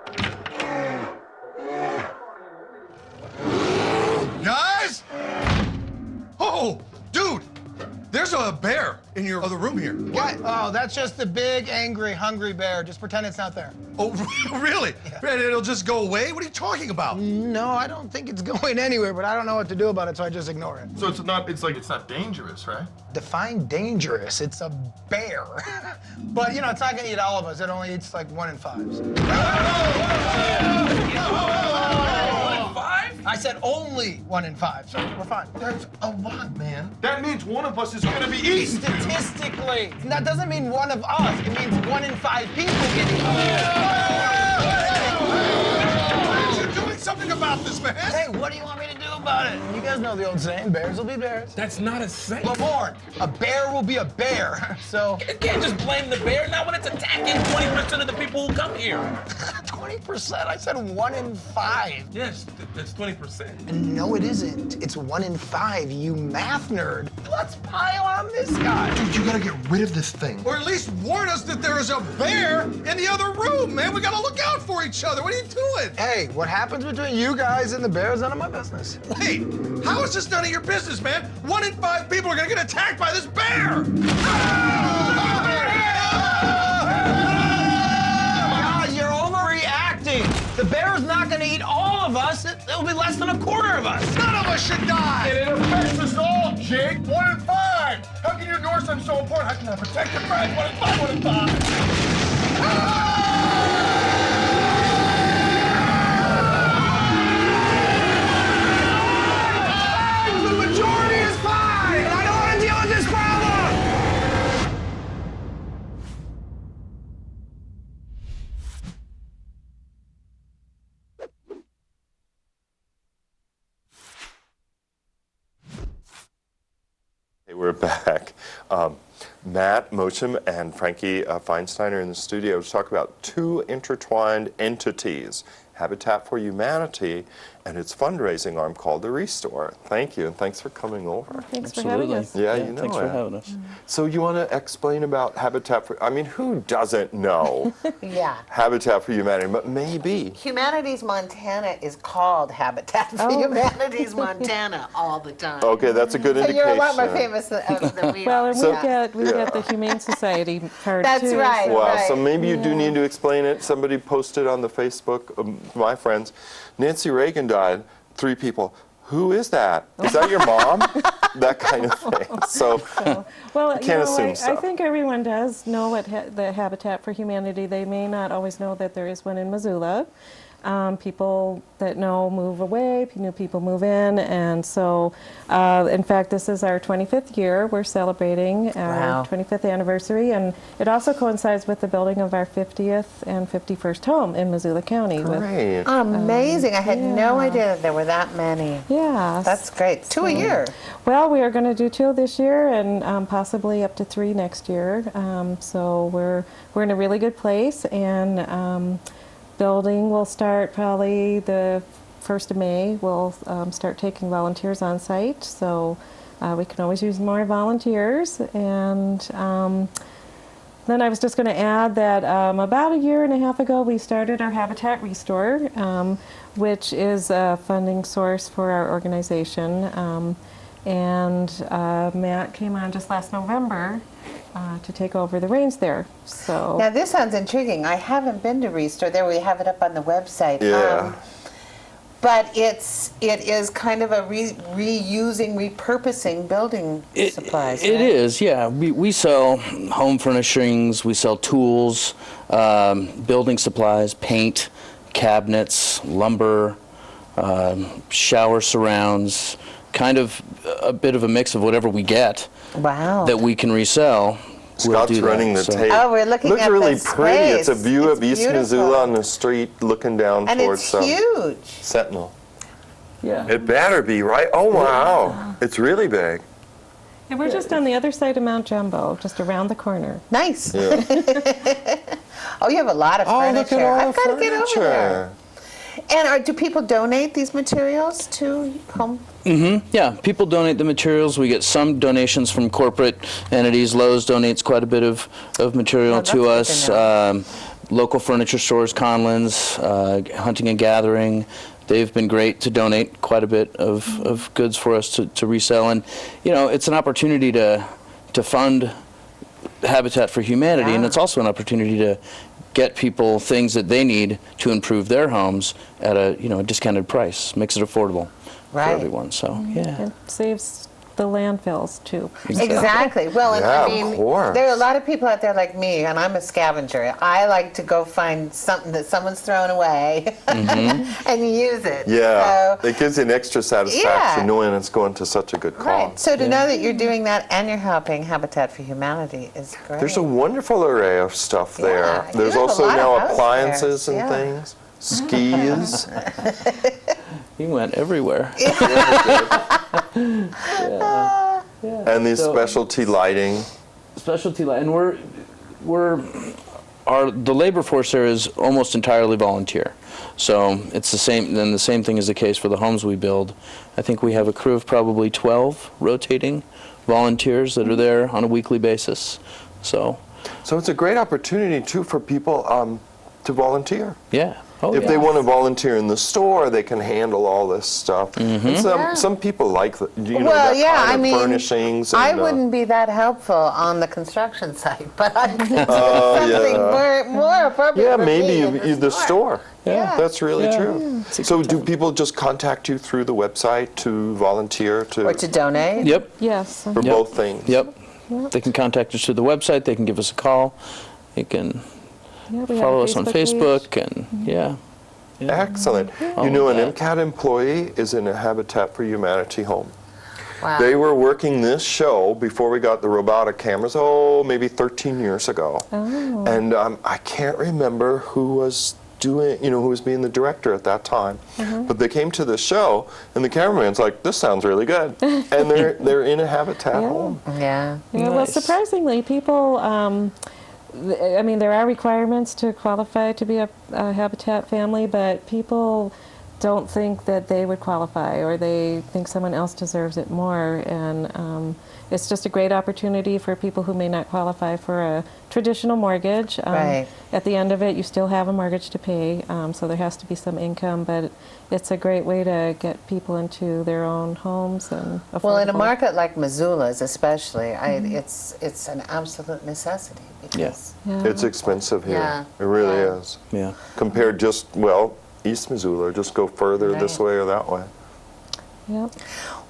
Guys! Oh, dude! There's a bear in your other room here. Oh, that's just the big, angry, hungry bear. Just pretend it's not there. Oh, really? And it'll just go away? What are you talking about? No, I don't think it's going anywhere, but I don't know what to do about it, so I just ignore it. So it's not dangerous, right? Define dangerous. It's a bear. But, you know, it's not gonna eat all of us. It only eats like 1 in 5s. I said only 1 in 5, so we're fine. That's a lot, man. That means one of us is gonna be eaten. Statistically. That doesn't mean one of us. It means 1 in 5 people getting You're doing something about this, man. Hey, what do you want me to do about it? You guys know the old saying, bears will be bears. That's not a saying. Lamorne, a bear will be a bear, so... You can't just blame the bear, not when it's attacking 20% of the people who come here. 20%? I said 1 in 5. Yes, that's 20%. And no, it isn't. It's 1 in 5, you math nerd. Let's pile on this guy. Dude, you gotta get rid of this thing. Or at least warn us that there is a bear in the other room, man. We gotta look out for each other. What are you doing? Hey, what happens between you guys and the bear is none of my business. Wait, how is this none of your business, man? 1 in 5 people are gonna get attacked by this bear! God, you're overreacting. The bear's not gonna eat all of us. It'll be less than a quarter of us. None of us should die! And it affects us all, Jake. 1 in 5. How can you ignore something so important? How can I protect your friend? 1 in 5, 1 in 5. The majority is 5, and I don't want to deal with this problem. Hey, we're back. Matt Mocham and Frankie Feinstein are in the studio to talk about 2 intertwined entities, Habitat for Humanity and its fundraising arm called the Restore. Thank you, and thanks for coming over. Thanks for having us. Yeah, you know thanks it. for having us. So you want to explain about Habitat for, I mean, who doesn't know Yeah. Habitat for Humanity, but maybe. Humanities Montana is called Habitat for Humanities Montana all the time. Okay, that's a good So indication. you're a lot more famous than we Well, are. and we get the Humane Society card That's too. right. Wow, so maybe you do need to explain it. Somebody posted on the Facebook, my friends, Nancy Reagan died, 3 people. Who is that? Is that your mom? That kind of thing. So, Well, you can't assume I stuff. think everyone does know what the Habitat for Humanity. They may not always know that there is one in Missoula. People that know move away, new people move in, and so, in fact, this is our 25th year. We're celebrating our 25th anniversary, and it also coincides with the building of our 50th and 51st home in Missoula County. Great. Amazing. I had no idea that there were that many. Yeah. That's great. 2 a year. Well, we are going to do 2 this year and possibly up to 3 next year. So we're in a really good place, and building will start probably the 1st of May. We'll start taking volunteers on site, so we can always use more volunteers. And then I was just going to add that about 1.5 years ago we started our Habitat Restore, which is a funding source for our organization. And Matt came on just last November to take over the reins there. So Now this sounds intriguing. I haven't been to Restore. There we have it up on the website. Yeah. But it is kind of a reusing, repurposing building supplies. It right? is, yeah. We sell home furnishings, we sell tools, building supplies, paint, cabinets, lumber, shower surrounds, kind of a bit of a mix of whatever we get Wow. that we can resell. we'll Scott's do that, running the so. tape. Oh, we're looking Looks at really the pretty. It's a space. view of It's East beautiful. Missoula on the street looking down And towards it's huge. Sentinel. yeah. It better be, right? Oh, wow. It's really big. And we're just on the other side of Mount Jumbo, just around the corner. Nice. Yeah. Oh, you have a lot of Oh, furniture. look at all I've the got to get over there. furniture. And do people donate these materials to home? Yeah, people donate the materials. We get some donations from corporate entities. Lowe's donates quite a bit of material Oh, that's to good us. to know. Local furniture stores, Conlan's, Hunting and Gathering, they've been great to donate quite a bit of goods for us to resell. And, you know, it's an opportunity to fund Habitat for Humanity, and Yeah. it's also an opportunity to get people things that they need to improve their homes at a discounted price. Makes it affordable Right. for everyone. So yeah, It saves the landfills too. Exactly. Well, and Yeah, I of mean, course. there are a lot of people out there like me, and I'm a scavenger. I like to go find something that someone's thrown away and use it. Yeah. So, It gives you an extra satisfaction Yeah. knowing it's going to such a good cause. right. So to know that you're doing that and you're helping Habitat for Humanity is great. There's a wonderful array of stuff there. Yeah, you There's have a also lot of now house appliances there. and Yeah. things. Skis. he went everywhere. And these So- specialty lighting. Specialty light, and the labor force there is almost entirely volunteer. So it's the same. Then the same thing is the case for the homes we build. I think we have a crew of probably 12 rotating volunteers that are there on a weekly basis. So So it's a great opportunity, too, for people to volunteer. yeah. Oh, If yeah. they want to volunteer in the store, they can handle all this stuff. And Yeah. some people like the, well, that yeah, kind I of mean, furnishings. I and, wouldn't be that helpful on the construction site, but I think Oh, something yeah. more appropriate Yeah, for maybe me in the store. Yeah. That's really Yeah. true. So do people just contact you through the website to volunteer Or to donate. Yep. Yes. for Yep. both things? Yep. They can contact us through the website. They can give us a call. They can Yeah, we have follow a us on page. Facebook, and yeah. Excellent. All You know, of an that. MCAT employee is in a Habitat for Humanity home. Wow. They were working this show before we got the robotic cameras, maybe 13 years ago. Oh. And I can't remember who was who was being the director at that time. But they came to the show, and the cameraman's like, "This sounds really good," and they're in a Habitat home. Yeah. Yeah, well, Nice. surprisingly, people, I mean, there are requirements to qualify to be a Habitat family, but people don't think that they would qualify, or they think someone else deserves it more. And it's just a great opportunity for people who may not qualify for a traditional mortgage. Right. At the end of it, you still have a mortgage to pay, so there has to be some income, but it's a great way to get people into their own homes and affordable. Well, in a market like Missoula's especially, it's an absolute necessity because Yeah. It's expensive here. Yeah. It really Yeah. is. Yeah. Compared East Missoula, just go further this Right. way or that way. Yep.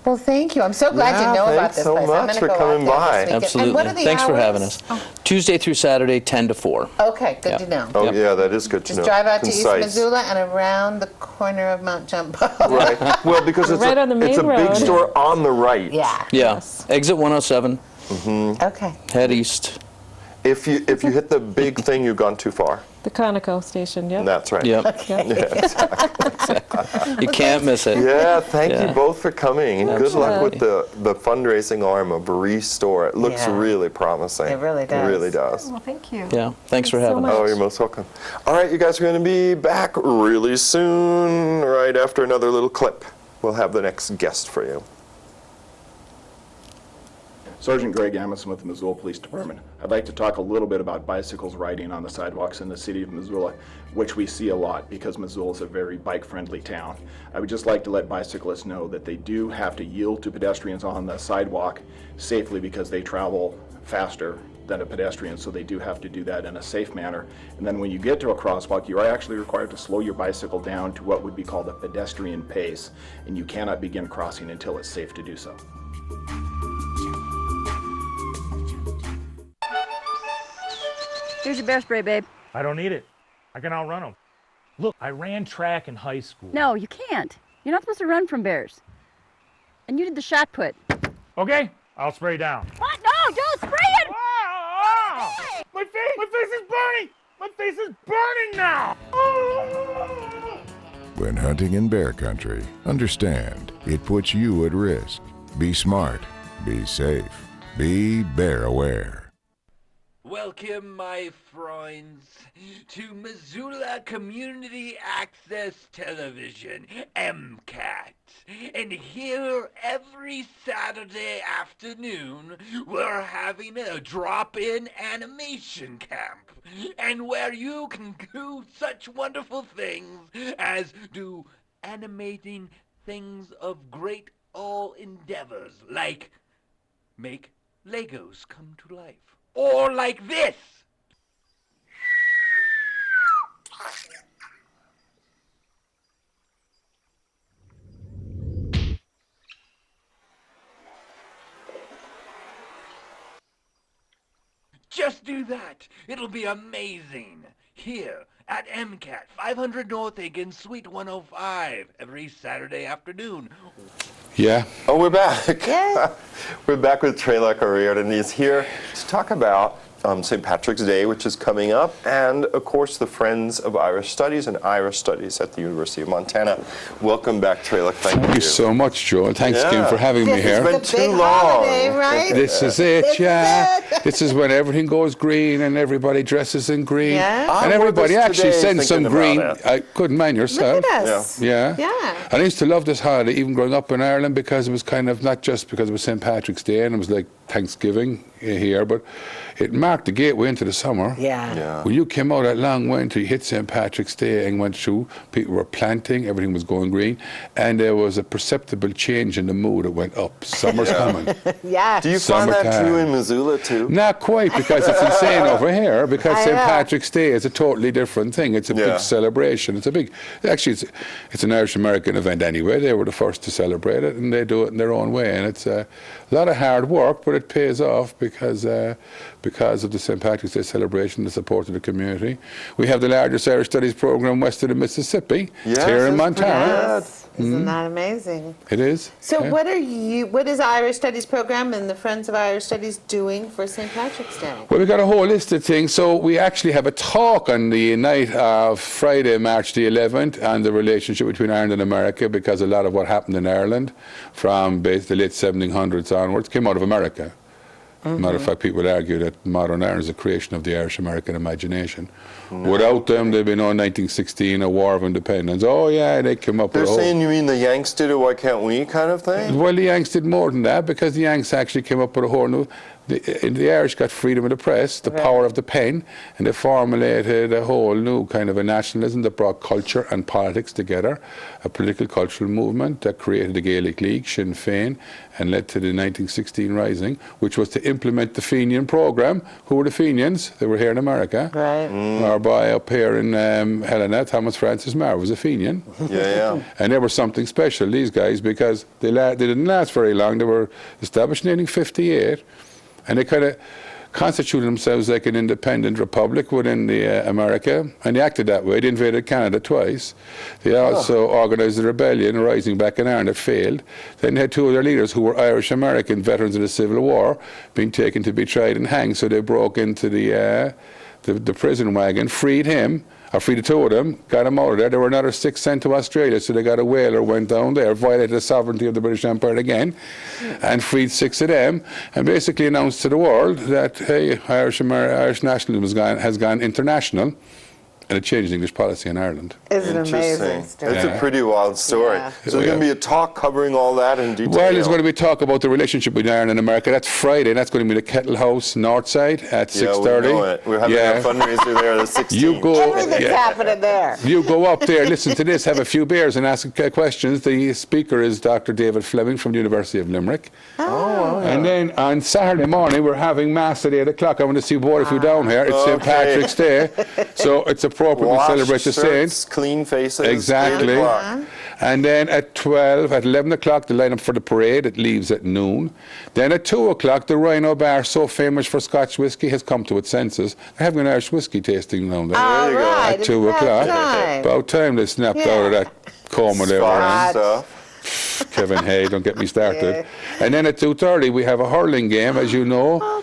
Well, thank you. I'm so glad Yeah, you know about thanks this so place. much I'm gonna for go out coming there by. this weekend. Absolutely. And what are the Thanks for hours? having us. Tuesday through Saturday, 10 to 4. Okay, good Yep. to know. Oh, Yep. yeah, that is good to Just know. drive out to East Concise. Missoula and around the corner of Mount Jumbo. Right. Well, because it's Right on the it's a main big road. store on the right. Yeah. Yeah. Exit 107. Okay. Head east. If you hit the big thing, you've gone too far. The Conoco station, yep. That's right. Yep. Yep. You can't miss it. Yeah, thank Yeah. you both for coming. And good luck with Absolutely. the fundraising arm of Restore. It looks Yeah. really promising. It really It really does. does. Well, thank you. Yeah. Thanks for so having us. Oh, you're most welcome. All right, you guys are going to be back really soon, right after another little clip. We'll have the next guest for you. Sergeant Greg Amison with the Missoula Police Department. I'd like to talk a little bit about bicycles riding on the sidewalks in the city of Missoula, which we see a lot because Missoula is a very bike-friendly town. I would just like to let bicyclists know that they do have to yield to pedestrians on the sidewalk safely because they travel faster than a pedestrian, so they do have to do that in a safe manner. And then when you get to a crosswalk, you are actually required to slow your bicycle down to what would be called a pedestrian pace, and you cannot begin crossing until it's safe to do so. Here's your bear spray, babe. I don't need it. I can outrun them. Look, I ran track in high school. No, you can't. You're not supposed to run from bears. And you did the shot put. Okay, I'll spray down. What? No, don't spray it! Hey! My face is burning! My face is burning now! When hunting in bear country, understand it puts you at risk. Be smart, be safe, be bear aware. Welcome, my friends, to Missoula Community Access Television, MCAT. And here every Saturday afternoon, we're having a drop-in animation camp, and where you can do such wonderful things as do animating things of great all endeavors, like make Legos come to life. Or like this. Just do that. It'll be amazing. Here at MCAT, 500 North Aiken, Suite 105, every Saturday afternoon. Yeah. Oh, we're back. Yeah. We're back with Trey Career, and he's here to talk about St. Patrick's Day, which is coming up, and of course the Friends of Irish Studies and Irish Studies at the University of Montana. Welcome back, Trey. Thank you so much, Joe, and thanks again for having me here. It's been too long. Holiday, right? This is it, This is when everything goes green and everybody dresses in green. Yeah. And everybody actually sends some green. I couldn't mind yourself. Look at us. Yeah. Yeah. And I used to love this holiday, even growing up in Ireland, because it was kind of not just because it was St. Patrick's Day and it was like Thanksgiving here, but it marked the gateway into the summer. Yeah. When you came out that long winter, you hit St. Patrick's Day and went through, people were planting, everything was going green, and there was a perceptible change in the mood. It went up. Summer's coming. Yeah. Do you find that true in Missoula too? Not quite, because it's insane over here, because St. Patrick's Day is a totally different thing. It's a big celebration. It's a big, actually it's an Irish-American event anyway. They were the first to celebrate it, and they do it in their own way, and it's a lot of hard work, but it pays off because of the St. Patrick's Day celebration, the support of the community. We have the largest Irish Studies program west of the Mississippi. It's here in Montana. Isn't that amazing? It is. So what is Irish Studies program and the Friends of Irish Studies doing for St. Patrick's Day? Well, we've got a whole list of things. So we actually have a talk on the night of Friday, March the 11th, on the relationship between Ireland and America, because a lot of what happened in Ireland from the late 1700s onwards came out of America. Matter of fact, people argue that modern Ireland is a creation of the Irish-American imagination. Without them, there'd be no 1916, a war of independence. Oh yeah, they came up with They're saying, you mean the Yanks did it, why can't we, kind of thing? Well, the Yanks did more than that, because the Yanks actually came up with a whole new... The Irish got freedom of the press, the power of the pen, and they formulated a whole new kind of a nationalism that brought culture and politics together, a political cultural movement that created the Gaelic League, Sinn Féin, and led to the 1916 Rising, which was to implement the Fenian program. Who were the Fenians? They were here in America. Right. Our boy up here in Helena, Thomas Francis Meagher, was a Fenian. Yeah. And they were something special, these guys, because they didn't last very long. They were established in 1858. And they kind of constituted themselves like an independent republic within America, and they acted that way. They invaded Canada twice. They also organized a rebellion, a rising back in Ireland that failed. Then they had two of their leaders who were Irish-American veterans of the Civil War being taken to be tried and hanged, so they broke into the prison wagon, freed him, or freed the two of them, got him out of there. There were another 6 sent to Australia, so they got a whaler, went down there, violated the sovereignty of the British Empire again, and freed 6 of them, and basically announced to the world that, hey, Irish nationalism has gone international, and it changed English policy in Ireland. It's an amazing story. It's a pretty wild story. Yeah. So there's going to be a talk covering all that in detail. Well, there's going to be talk about the relationship between Ireland and America. That's Friday. That's going to be the Kettle House Northside at 6:30. We know it. We're having a fundraiser there the 16th. You go. Everything's happening there. You go up there, listen to this, have a few beers, and ask questions. The speaker is Dr. David Fleming from the University of Limerick. Oh, And then on Saturday morning, we're having Mass at 8 o'clock. I want to see more of you down here. It's St. Patrick's Day, so it's appropriate to celebrate the saints. Clean faces. Exactly. 8 o'clock. And then at 12, at 11 o'clock, the lineup for the parade. It leaves at noon. Then at 2 o'clock, the Rhino Bar, so famous for Scotch whiskey, has come to its senses. They're having an Irish whiskey tasting now. All right, At 2 o'clock. About time they snapped out of that coma they were in. Kevin Hay, don't get me started. And then at 2:30, we have a hurling game, as you know.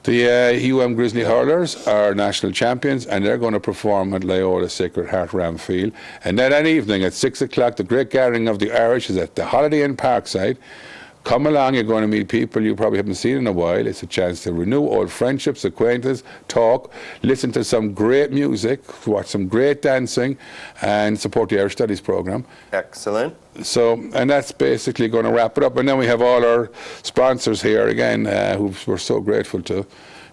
The UM Grizzly Hurlers are national champions, and they're going to perform at Loyola Sacred Heart Ramfield. And then that evening at 6 o'clock, the great gathering of the Irish is at the Holiday Inn Parkside. Come along, you're going to meet people you probably haven't seen in a while. It's a chance to renew old friendships, acquaintances, talk, listen to some great music, watch some great dancing, and support the Irish Studies program. Excellent. So, and that's basically going to wrap it up. And then we have all our sponsors here again, who we're so grateful to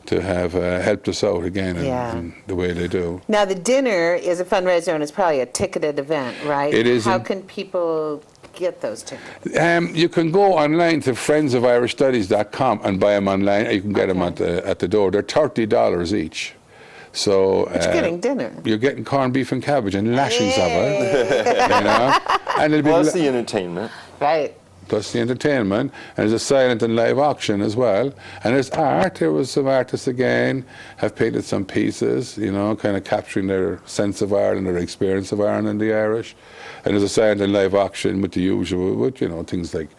have helped us out again in the way they do. Now, the dinner is a fundraiser, and it's probably a ticketed event, right? It is. How can people get those tickets? You can go online to friendsofirishstudies.com and buy them online. You can get them at the door. They're $30 each. So But you're getting dinner. You're getting corned beef and cabbage and lashings of it. You know? And it'll be Plus the entertainment. Right. Plus the entertainment, and there's a silent and live auction as well. And there's art. There was some artists again have painted some pieces, you know, kind of capturing their sense of Ireland, their experience of Ireland and the Irish. And there's a silent and live auction with the usual, with, you know, things like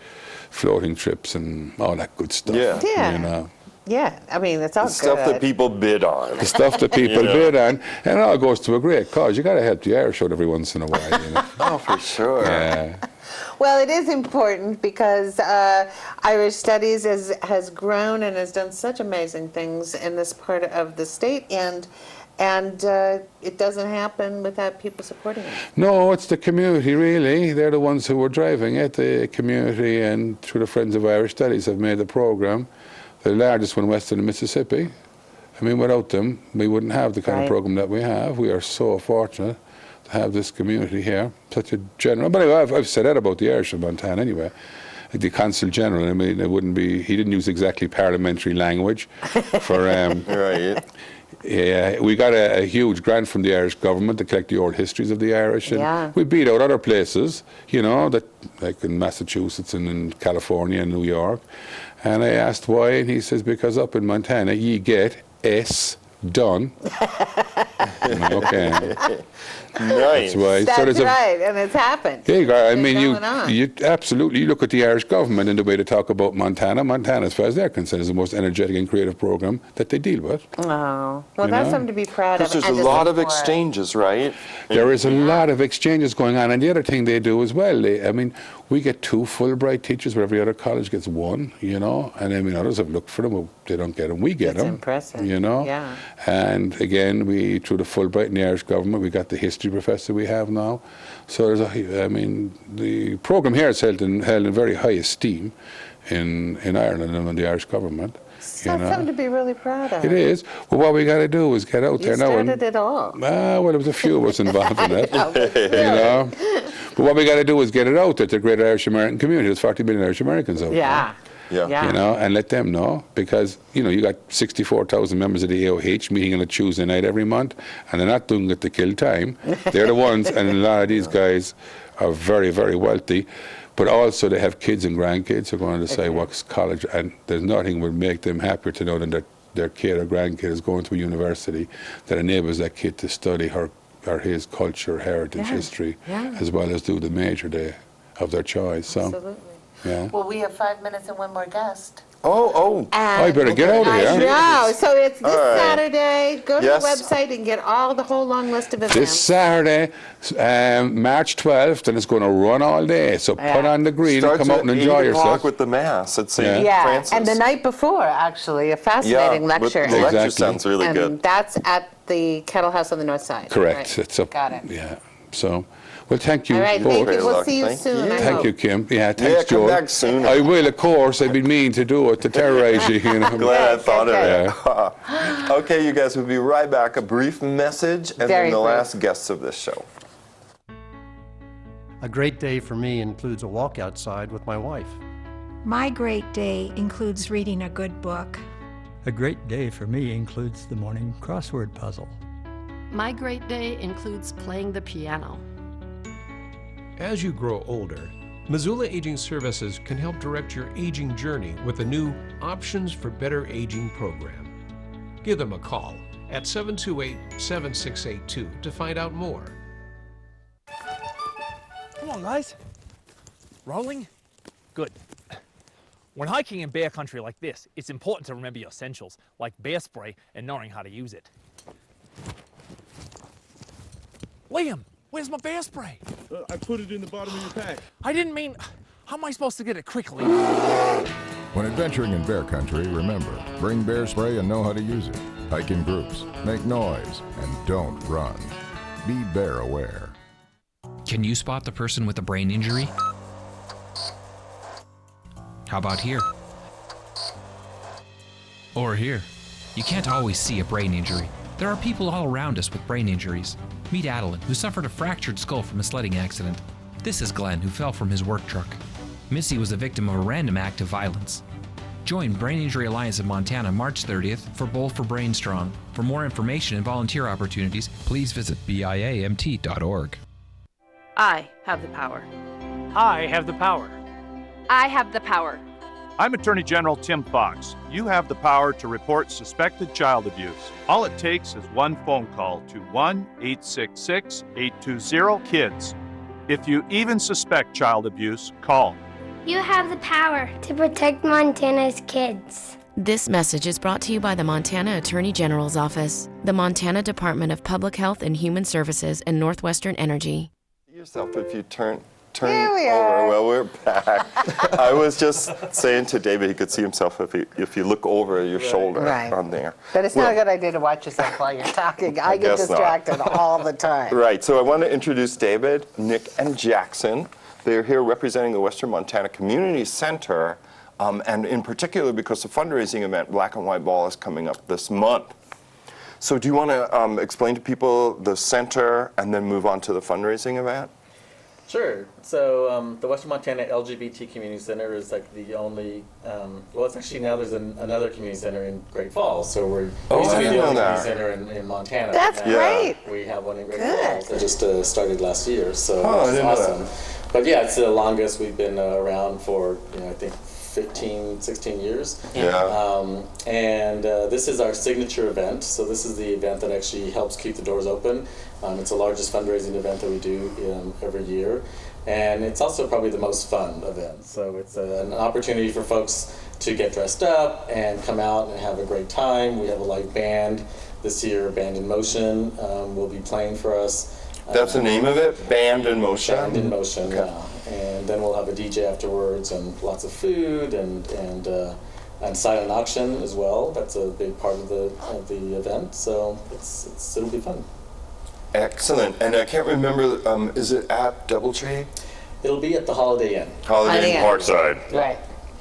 floating trips and all that good stuff. Yeah. You know. Yeah, I mean, it's all The stuff good. that people bid on. The stuff that people You know. bid on, and it all goes to a great cause. You got to help the Irish out every once in a while. You know? Oh, for sure. Yeah. Well, it is important because Irish Studies has grown and has done such amazing things in this part of the state, and it doesn't happen without people supporting it. No, it's the community, really. They're the ones who were driving it. The community and through the Friends of Irish Studies have made the program the largest one west of the Mississippi. I mean, without them, we wouldn't have the kind of program that we have. We are so fortunate to have this community here, such a general. But anyway, I've said that about the Irish of Montana anyway. The Consul General, I mean, it wouldn't be, he didn't use exactly parliamentary language for... Right. Yeah, we got a huge grant from the Irish government to collect the old histories of the Irish, and we beat out other places, you know, that like in Massachusetts and in California and New York. And I asked why, and he says, because up in Montana, ye get S done. Okay. Nice. That's why. That's right, and it's happened. There you go. I mean, going on. you absolutely, you look at the Irish government and the way they talk about Montana. Montana, as far as they're concerned, is the most energetic and creative program that they deal with. Oh, well, You that's know? something to be proud of. Because there's and a to lot of support. exchanges, right? There is a lot of exchanges going on, and the other thing they do as well, I mean, we get 2 Fulbright teachers where every other college gets 1, you know, and I mean, others have looked for them, but they don't get them. We get them. It's impressive. You know? Yeah. And again, we, through the Fulbright and the Irish government, we got the history professor we have now. So there's I mean, the program here is held in very high esteem in Ireland and in the Irish government. It's something to be really proud of. It is. Well, what we got to do is get out You there now. started it all. Well, there was a few of us involved in it. You know? But what we got to do is get it out there to the great Irish American community. There's 40 million Irish Americans out there. Yeah. You know, and let them know, because, you know, you got 64,000 members of the AOH meeting on a Tuesday night every month, and they're not doing it to kill time. They're the ones, and a lot of these guys are very, very wealthy, but also they have kids and grandkids who are going to decide what's college, and there's nothing would make them happier to know than their kid or grandkid is going to a university that enables that kid to study her or his culture, heritage, history, as well as do the major of their choice. So, Absolutely. yeah. Well, we have 5 minutes and one more guest. I better get out of here. I know. So it's this All right. Saturday. Go to Yes. the website and get the whole long list of events. This Saturday, March 12th, and it's going to run all day. So put on the green and come out and enjoy yourself. with the Mass at St. Yeah, Francis. and the night before, actually, a fascinating lecture. The lecture sounds really and good. that's at the Kettle House on the north side. Correct. Right. It's up. Got it. Yeah. So, well, thank you All right, both. thank you. We'll see you soon. I Thank hope. you, Kim. Yeah, thanks, come Joe. back sooner. I will, of course. I've been mean to do it, to terrorize you. You know. Glad I thought of Yeah. it. Okay, you guys, we'll be right back. A brief message, and Very then the brief. last guests of this show. A great day for me includes a walk outside with my wife. My great day includes reading a good book. A great day for me includes the morning crossword puzzle. My great day includes playing the piano. As you grow older, Missoula Aging Services can help direct your aging journey with a new Options for Better Aging program. Give them a call at 728-7682 to find out more. Come on, guys. Rolling? Good. When hiking in bear country like this, it's important to remember your essentials, like bear spray and knowing how to use it. Liam, where's my bear spray? I put it in the bottom of your pack. I didn't mean... How am I supposed to get it quickly? When adventuring in bear country, remember, bring bear spray and know how to use it. Hike in groups, make noise, and don't run. Be bear aware. Can you spot the person with a brain injury? How about here? Or here. You can't always see a brain injury. There are people all around us with brain injuries. Meet Adeline, who suffered a fractured skull from a sledding accident. This is Glenn, who fell from his work truck. Missy was a victim of a random act of violence. Join Brain Injury Alliance of Montana March 30th for Bowl for Brain Strong. For more information and volunteer opportunities, please visit biamt.org. I have the power. I have the power. I have the power. I'm Attorney General Tim Fox. You have the power to report suspected child abuse. All it takes is one phone call to 1-866-820-KIDS. If you even suspect child abuse, call. You have the power to protect Montana's kids. This message is brought to you by the Montana Attorney General's Office, the Montana Department of Public Health and Human Services, and Northwestern Energy. Yourself if you turn Here we over. are. Well, we're back. I was just saying to David he could see himself if you look over your shoulder Right. on there. But it's not a good idea to watch yourself while you're talking. I get guess not. distracted all the time. Right, so I want to introduce David, Nick, and Jackson. They're here representing the Western Montana Community Center, and in particular because the fundraising event, Black and White Ball, is coming up this month. So do you want to explain to people the center and then move on to the fundraising event? Sure. So the Western Montana LGBT Community Center is like the only, well, it's actually now there's another community center in Great Falls. So we used to be the only community center in Montana. That's Now great. We have one in Great Good. Falls that just started last year. So Oh, I it's didn't know awesome. But yeah, it's the longest we've been around for, I think 15, 16 years. Yeah. And this is our signature event. So this is the event that actually helps keep the doors open. It's the largest fundraising event that we do every year. And it's also probably the most fun event. So it's an opportunity for folks to get dressed up and come out and have a great time. We have a live band this year. Band in Motion will be playing for us. That's the name of it? Band in Motion? Band in Motion, yeah. And then we'll have a DJ afterwards and lots of food and silent auction as well. That's a big part of the event. So it'll be fun. Excellent. And I can't remember, is it at Doubletree? It'll be at the Holiday Inn. Holiday Inn Parkside. Right.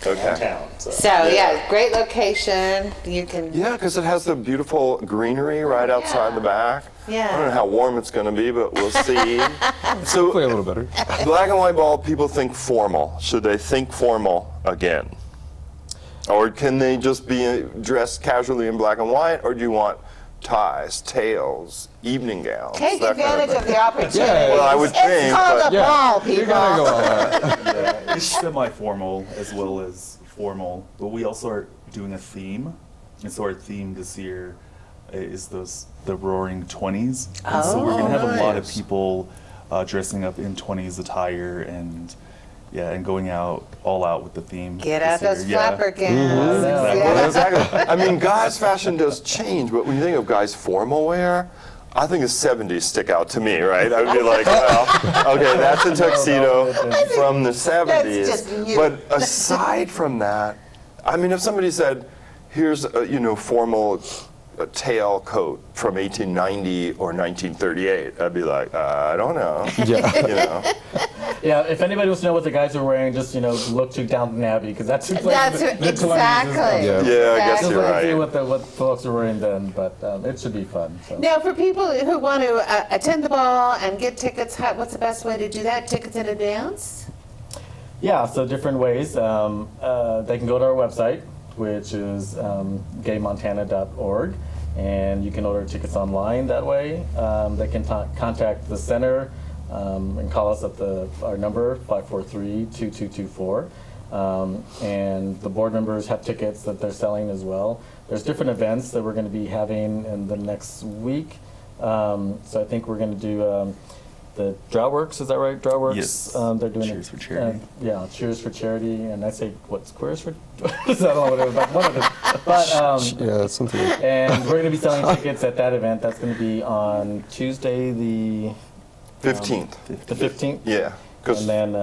Okay. Downtown. So yeah, great location. You can. Yeah, because it has the beautiful greenery right outside the back. Yeah. I don't know how warm it's going to be, but we'll see. So, Hopefully a little better. Black and White Ball, people think formal. Should they think formal again? Or can they just be dressed casually in black and white, or do you want ties, tails, evening gowns? Take that kind advantage of thing? the opportunity. Well, I would It's think, called but a ball, people. You're gonna go all that. Yeah, it's semi-formal as well as formal, but we also are doing a theme, and so our theme this year is the Roaring 20s, and so we're gonna have a lot of people dressing up in 20s attire and and going out all out with the theme. Get out this those year. flapper gowns. Well, exactly. I mean, guys' fashion does change, but when you think of guys' formal wear, I think the 70s stick out to me, right? I would be like, well, okay, that's a tuxedo from the 70s. just you. But aside from that, I mean, if somebody said, here's a, formal tail coat from 1890 or 1938, I'd be like, I don't know. Yeah. Yeah, if anybody wants to know what the guys are wearing, just look to Downton Abbey, because that's Exactly. Yeah, I guess you're right. See what folks are wearing then, but it should be fun. So. Now, for people who want to attend the ball and get tickets, what's the best way to do that? Tickets in advance? Yeah, so different ways. They can go to our website, which is gaymontana.org, and you can order tickets online that way. They can contact the center and call us at our number, 543-2224. And the board members have tickets that they're selling as well. There's different events that we're going to be having in the next week. So I think we're going to do the Drought-Works, is that right? Drought-Works? Yes. They're doing Cheers for Charity. Yeah, Cheers for Charity. And I say, what, Squares for? I don't know what it was, but one of them. But, yeah, that's something. And we're going to be selling tickets at that event. That's going to be on Tuesday, the 15th. The 15th? Yeah. And then,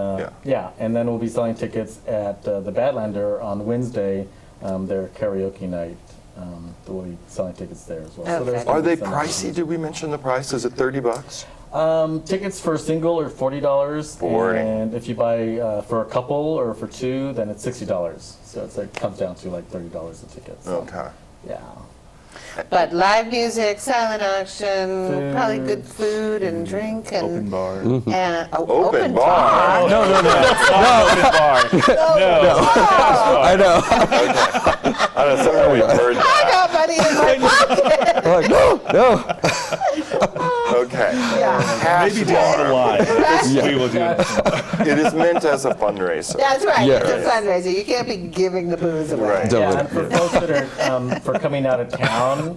and then we'll be selling tickets at the Badlander on Wednesday, their karaoke night. We'll be selling tickets there as well. Okay. So Are they pricey? Did we mention the price? Is it $30? Tickets for a single are $40. Boring. And if you buy for a couple or for two, then it's $60. So it comes down to like $30 a ticket. So, Okay. yeah. But live music, silent auction, Food. probably good food and drink and Open bar. and Open bar. No. Open bar. I know. I don't know, somehow we've heard I that. got money in my pocket. I'm like, no. Okay. Hash Maybe down the bar. line. We will do it. It is meant as a fundraiser. That's right. Yeah. It's a fundraiser. You can't be giving the booze away. Right. Yeah, and for folks that are for coming out of town,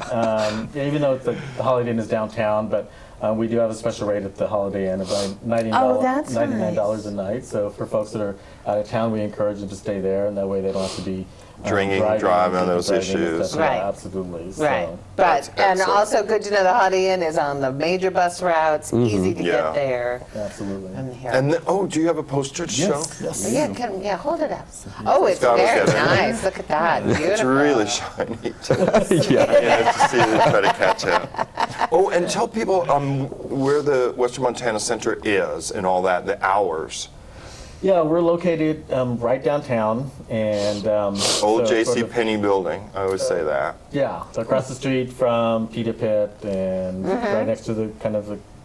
even though the Holiday Inn is downtown, but we do have a special rate at the Holiday Inn of $99, Oh, that's $99 a night. So for folks that are out of town, we encourage them to stay there, and that way they don't have to be Drinking, driving, and those driving and issues. stuff. Right. Yeah, absolutely. Right. So, But, and excellent. also good to know the Holiday Inn is on the major bus routes, easy to Yeah. get there. absolutely. And here. And do you have a poster to show? Yes. Yeah, hold it up. Oh, it's Scott will very get it. nice. Look at that. Beautiful. It's really shiny. You have to see it, try to catch it. Oh, and tell people where the Western Montana Center is and all that, the hours. Yeah, we're located right downtown, and Old so J.C. sort of- Penney building, I always say that. Yeah, so across the street from Pita Pit, and right next to the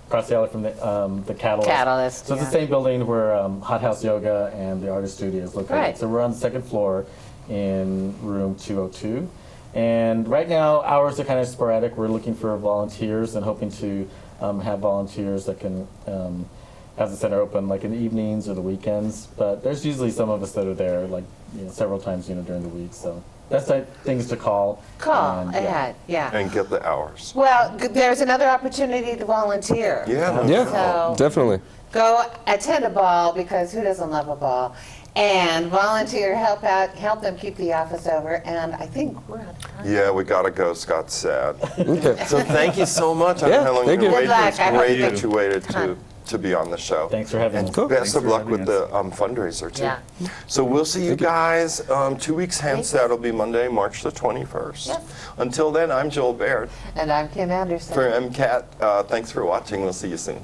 across the alley from the Catalyst. Catalyst, So it's yeah. the same building where Hot House Yoga and the Artist Studio is located. Right. So we're on the second floor in room 202. And right now, hours are kind of sporadic. We're looking for volunteers and hoping to have volunteers that can have the center open like in the evenings or the weekends. But there's usually some of us that are there like several times during the week. So that's things to call. Call And, ahead, yeah. And get the hours. Well, there's another opportunity to volunteer. Yeah. Yeah, So definitely. go attend a ball, because who doesn't love a ball? And volunteer, help them keep the office over. And I think we're out of time. Yeah, we gotta go, Scott's sad. Okay. So thank you so much. I don't Yeah, know how long thank you've you. been Good waiting. luck. It's I hope great you that you waited Ton. to be on the show. Thanks for having And us. Cool. best Thanks of for luck having with the fundraiser too. Yeah. So we'll see you guys 2 weeks hence. That'll be Monday, March the 21st. Yep. Until then, I'm Joel Baird And I'm Kim Anderson. for MCAT. Thanks for watching. We'll see you soon.